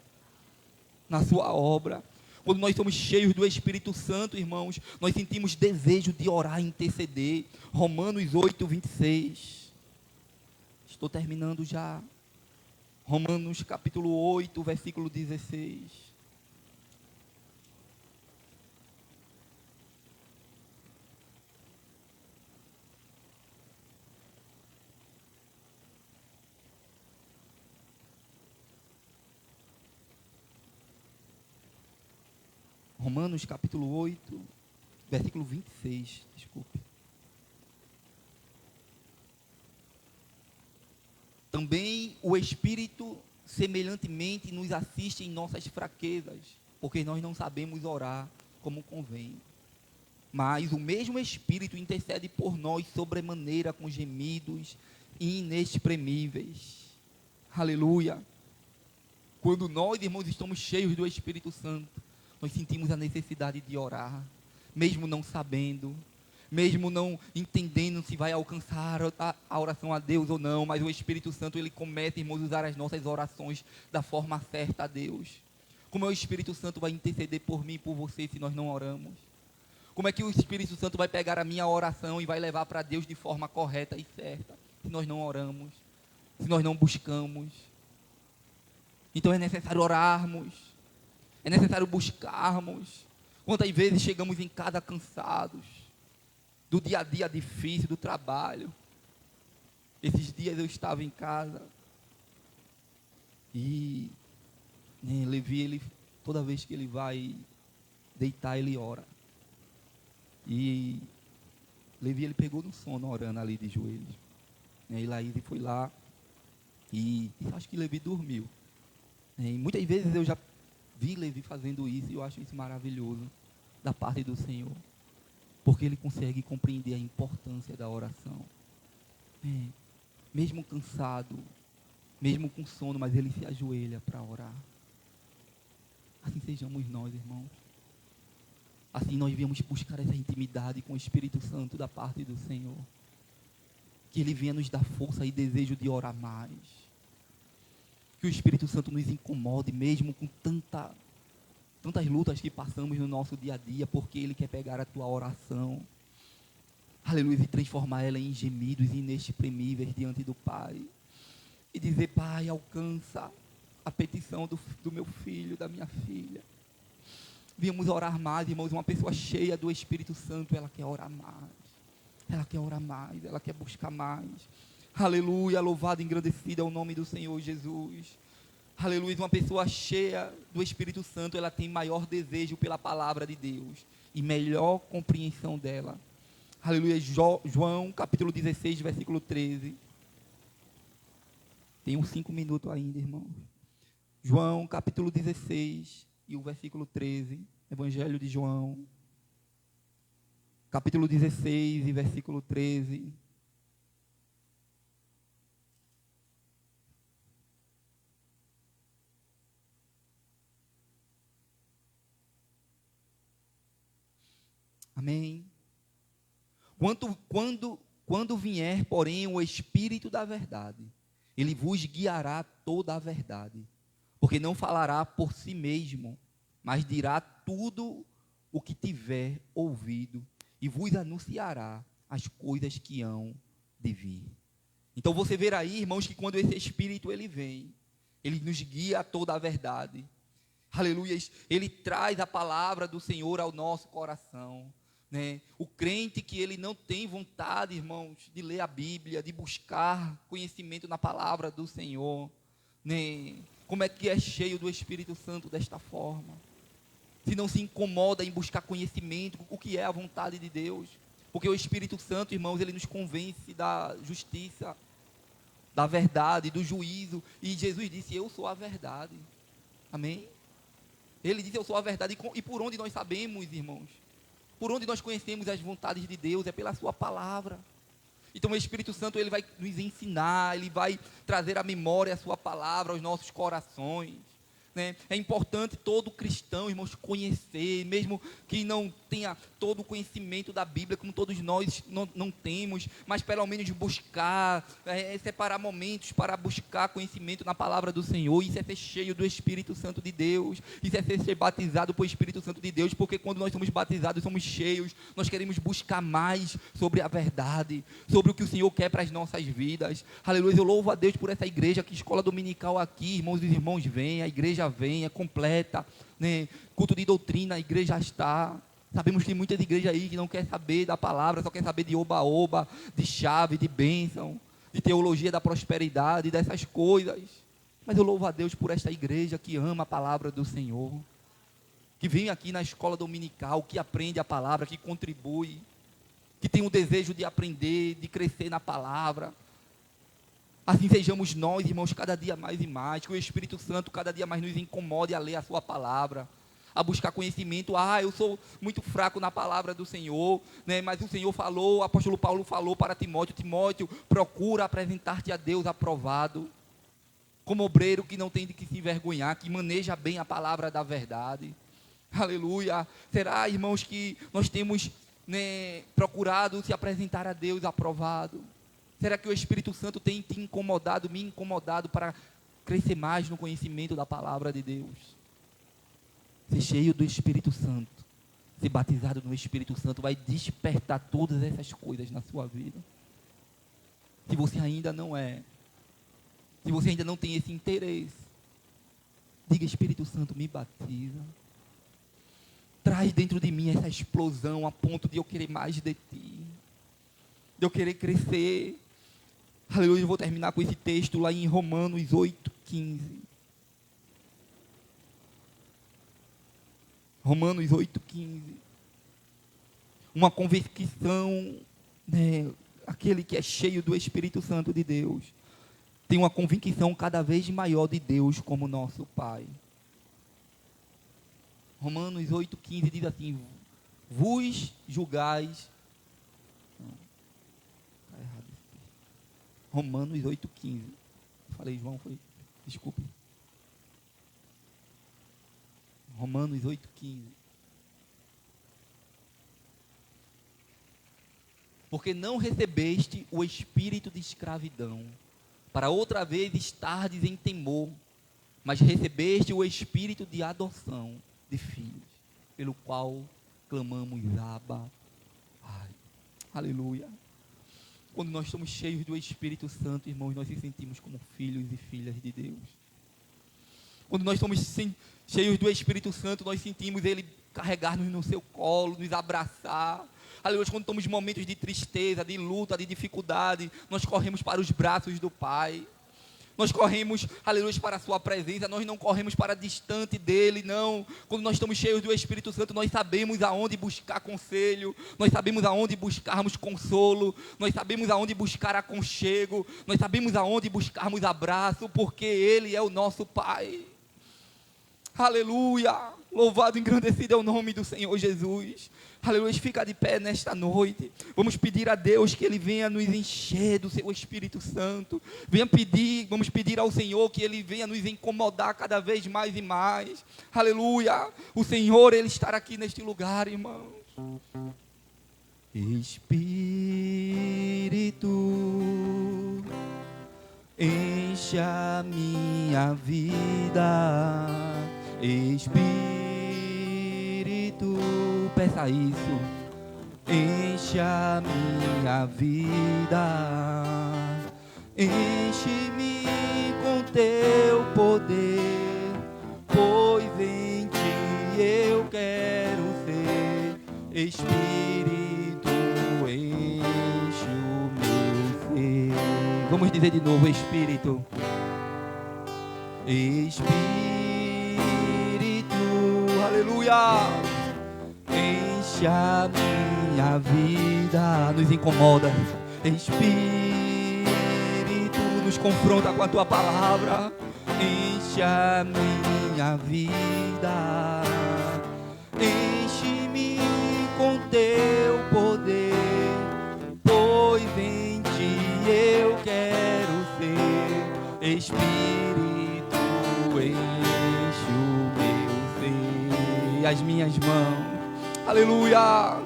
[SPEAKER 5] na sua obra. Quando nós somos cheios do Espírito Santo, irmãos, nós sentimos desejo de orar e interceder. Romanos 8, 26. Estou terminando já. Romanos capítulo 8, versículo 16. Romanos capítulo 8, versículo 26, desculpe. Também o Espírito semelhantemente nos assiste em nossas fraquezas, porque nós não sabemos orar como convém. Mas o mesmo Espírito intercede por nós sobremaneira com gemidos inexprimíveis. Aleluia. Quando nós, irmãos, estamos cheios do Espírito Santo, nós sentimos a necessidade de orar, mesmo não sabendo, mesmo não entendendo se vai alcançar a oração a Deus ou não, mas o Espírito Santo, Ele começa, irmãos, a usar as nossas orações da forma certa a Deus. Como é o Espírito Santo vai interceder por mim e por você se nós não oramos? Como é que o Espírito Santo vai pegar a minha oração e vai levar para Deus de forma correta e certa, se nós não oramos, se nós não buscamos? Então é necessário orarmos, é necessário buscarmos. Quantas vezes chegamos em casa cansados, do dia a dia difícil, do trabalho. Esses dias eu estava em casa e Levi, ele, toda vez que ele vai deitar, ele ora. E Levi, ele pegou no sono orando ali de joelhos. E Laís foi lá e acho que Levi dormiu. E muitas vezes eu já vi Levi fazendo isso e eu acho isso maravilhoso da parte do Senhor, porque ele consegue compreender a importância da oração. Mesmo cansado, mesmo com sono, mas ele se ajoelha para orar. Assim sejamos nós, irmãos. Assim nós viemos buscar essa intimidade com o Espírito Santo da parte do Senhor. Que Ele venha nos dar força e desejo de orar mais. Que o Espírito Santo nos incomode, mesmo com tantas lutas que passamos no nosso dia a dia, porque Ele quer pegar a tua oração, aleluia, e transformar ela em gemidos inexprimíveis diante do Pai. E dizer: Pai, alcança a petição do meu filho, da minha filha. Viemos orar mais, irmãos. Uma pessoa cheia do Espírito Santo, ela quer orar mais. Ela quer orar mais, ela quer buscar mais. Aleluia, louvado e engrandecido é o nome do Senhor Jesus. Aleluia, uma pessoa cheia do Espírito Santo, ela tem maior desejo pela palavra de Deus e melhor compreensão dela. Aleluia, João capítulo 16, versículo 13. Tem uns 5 minutos ainda, irmão. João capítulo 16 e o versículo 13. Evangelho de João, capítulo 16 e versículo 13. Amém. Quando vier, porém, o Espírito da verdade, Ele vos guiará toda a verdade, porque não falará por si mesmo, mas dirá tudo o que tiver ouvido e vos anunciará as coisas que hão de vir. Então você verá aí, irmãos, que quando esse Espírito ele vem, ele nos guia a toda a verdade. Aleluia, ele traz a palavra do Senhor ao nosso coração. né? O crente que ele não tem vontade, irmãos, de ler a Bíblia, de buscar conhecimento na palavra do Senhor, né? Como é que é cheio do Espírito Santo desta forma? Se não se incomoda em buscar conhecimento, o que é a vontade de Deus? Porque o Espírito Santo, irmãos, ele nos convence da justiça, da verdade, do juízo. E Jesus disse: eu sou a verdade. Amém? Ele disse: eu sou a verdade. E por onde nós sabemos, irmãos? Por onde nós conhecemos as vontades de Deus? É pela sua palavra. Então o Espírito Santo, ele vai nos ensinar, ele vai trazer à memória a sua palavra aos nossos corações, né? É importante todo cristão, irmãos, conhecer, mesmo que não tenha todo o conhecimento da Bíblia, como todos nós não temos, mas pelo menos buscar, separar momentos para buscar conhecimento na palavra do Senhor. Isso é ser cheio do Espírito Santo de Deus, isso é ser batizado pelo Espírito Santo de Deus, porque quando nós somos batizados, somos cheios, nós queremos buscar mais sobre a verdade, sobre o que o Senhor quer para as nossas vidas. Aleluia, eu louvo a Deus por essa igreja, que escola dominical aqui, irmãos e irmãos vêm, a igreja vem, é completa, né? Culto de doutrina, a igreja está. Sabemos que tem muitas igrejas aí que não quer saber da palavra, só quer saber de oba-oba, de chave, de bênção, de teologia da prosperidade, dessas coisas. Mas eu louvo a Deus por esta igreja que ama a palavra do Senhor, que vem aqui na escola dominical, que aprende a palavra, que contribui, que tem o desejo de aprender, de crescer na palavra. Assim sejamos nós, irmãos, cada dia mais e mais, que o Espírito Santo cada dia mais nos incomode a ler a sua palavra, a buscar conhecimento. Eu sou muito fraco na palavra do Senhor, né? Mas o Senhor falou, o apóstolo Paulo falou para Timóteo: Timóteo, procura apresentar-te a Deus aprovado, como obreiro que não tem de que se envergonhar, que maneja bem a palavra da verdade. Aleluia. Será, irmãos, que nós temos, né, procurado se apresentar a Deus aprovado? Será que o Espírito Santo tem te incomodado, me incomodado, para crescer mais no conhecimento da palavra de Deus? Ser cheio do Espírito Santo, ser batizado no Espírito Santo, vai despertar todas essas coisas na sua vida. Se você ainda não é, se você ainda não tem esse interesse, diga: Espírito Santo, me batiza. Traz dentro de mim essa explosão a ponto de eu querer mais de ti, de eu querer crescer. Aleluia, eu vou terminar com esse texto lá em Romanos 8,15. Romanos 8,15. Uma convicção, né? Aquele que é cheio do Espírito Santo de Deus tem uma convicção cada vez maior de Deus como nosso Pai. Romanos 8,15 diz assim: vos julgais. Está errado. Romanos 8,15. Falei, João, foi? Desculpe. Romanos 8,15. Porque não recebeste o espírito de escravidão, para outra vez estardes em temor, mas recebeste o espírito de adoção de filhos, pelo qual clamamos: Abba, Pai. Aleluia. Quando nós somos cheios do Espírito Santo, irmãos, nós nos sentimos como filhos e filhas de Deus. Quando nós somos cheios do Espírito Santo, nós sentimos Ele carregar-nos no seu colo, nos abraçar. Aleluia. Quando estamos em momentos de tristeza, de luta, de dificuldade, nós corremos para os braços do Pai. Nós corremos, aleluia, para a sua presença. Nós não corremos para distante dele, não. Quando nós estamos cheios do Espírito Santo, nós sabemos aonde buscar conselho, nós sabemos aonde buscarmos consolo, nós sabemos aonde buscar aconchego, nós sabemos aonde buscarmos abraço, porque Ele é o nosso Pai. Aleluia. Louvado e engrandecido é o nome do Senhor Jesus. Aleluia. Fica de pé nesta noite. Vamos pedir a Deus que Ele venha nos encher do seu Espírito Santo. Vamos pedir ao Senhor que Ele venha nos incomodar cada vez mais e mais. Aleluia. O Senhor, Ele estará aqui neste lugar, irmãos. Espírito, enche a minha vida. Espírito, peça isso. Enche a minha vida. Enche-me com teu poder, pois em ti eu quero ser. Espírito dizer de novo: Espírito. Espírito, aleluia, enche a minha vida, nos incomoda. Espírito, nos confronta com a tua palavra. Enche a minha vida, enche-me com teu poder, pois em ti eu quero ser. Espírito, enche o meu ser. E as minhas mãos, aleluia,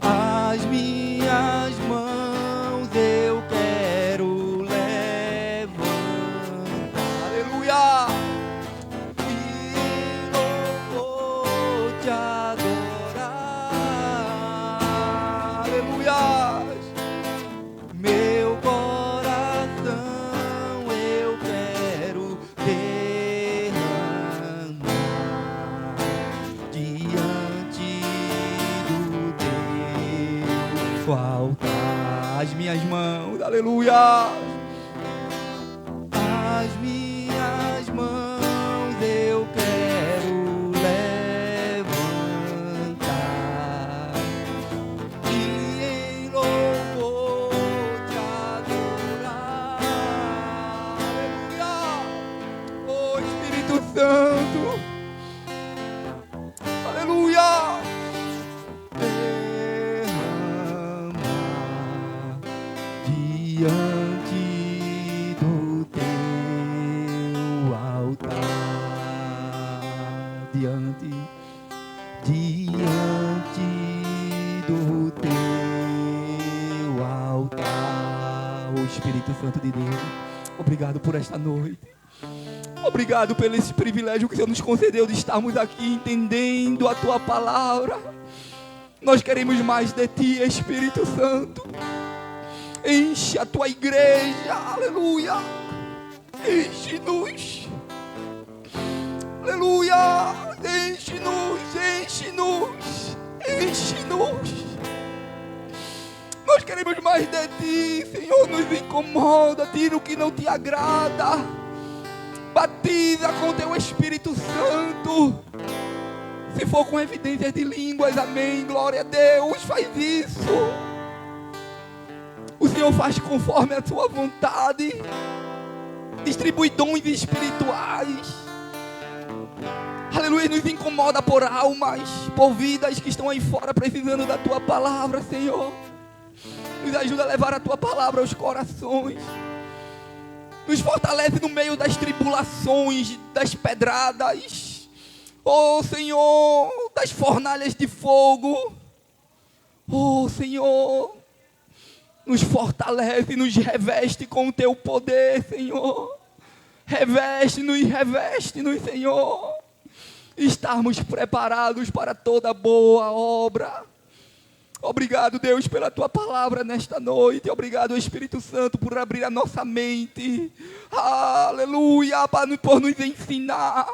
[SPEAKER 5] as minhas mãos eu quero levantar, aleluia, e louvor te adorar, aleluia. Meu coração eu quero derramar diante do teu altar. As minhas mãos, aleluia, as minhas mãos eu quero levantar e em louvor te adorar, aleluia. Oh Espírito Santo, aleluia, derrama diante do teu altar, diante do teu altar. Oh Espírito Santo de Deus, obrigado por esta noite. Obrigado pelo esse privilégio que o Senhor nos concedeu de estarmos aqui entendendo a tua palavra. Nós queremos mais de ti, Espírito Santo. Enche a tua igreja, aleluia. Enche-nos, aleluia. Enche-nos, enche-nos, enche-nos. Nós queremos mais de ti, Senhor. Nos incomoda, tira o que não te agrada. Batiza com teu Espírito Santo. Se for com evidências de línguas, amém, glória a Deus, faz isso. O Senhor faz conforme a sua vontade. Distribui dons espirituais. Aleluia, nos incomoda por almas, por vidas que estão aí fora precisando da tua palavra, Senhor. Nos ajuda a levar a tua palavra aos corações. Nos fortalece no meio das tribulações, das pedradas. Oh Senhor, das fornalhas de fogo. Oh Senhor, nos fortalece, nos reveste com o teu poder, Senhor. Reveste-nos, Senhor. Estarmos preparados para toda boa obra. Obrigado, Deus, pela tua palavra nesta noite. Obrigado, Espírito Santo, por abrir a nossa mente. Aleluia, por nos ensinar.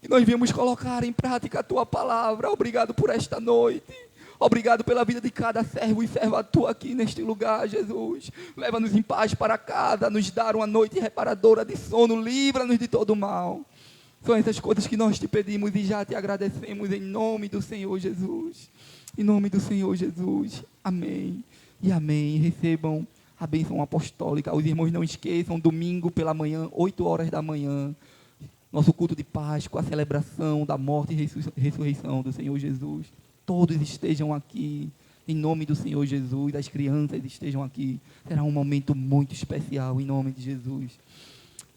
[SPEAKER 5] E nós viemos colocar em prática a tua palavra. Obrigado por esta noite. Obrigado pela vida de cada servo e serva tua aqui neste lugar, Jesus. Leva-nos em paz para casa, nos dar uma noite reparadora de sono. Livra-nos de todo mal. São essas coisas que nós te pedimos e já te agradecemos em nome do Senhor Jesus. Em nome do Senhor Jesus, amém e amém. Recebam a bênção apostólica. Os irmãos não esqueçam, domingo pela manhã, 8 horas da manhã, nosso culto de Páscoa, a celebração da morte e ressurreição do Senhor Jesus. Todos estejam aqui, em nome do Senhor Jesus. As crianças estejam aqui. Será um momento muito especial, em nome de Jesus.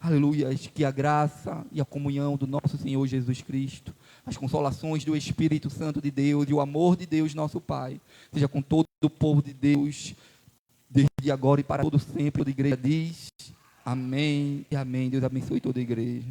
[SPEAKER 5] Aleluia, que a graça e a comunhão do nosso Senhor Jesus Cristo, as consolações do Espírito Santo de Deus e o amor de Deus, nosso Pai, seja com todo o povo de Deus, desde agora e para todo sempre. Toda a igreja diz amém e amém. Deus abençoe toda a igreja.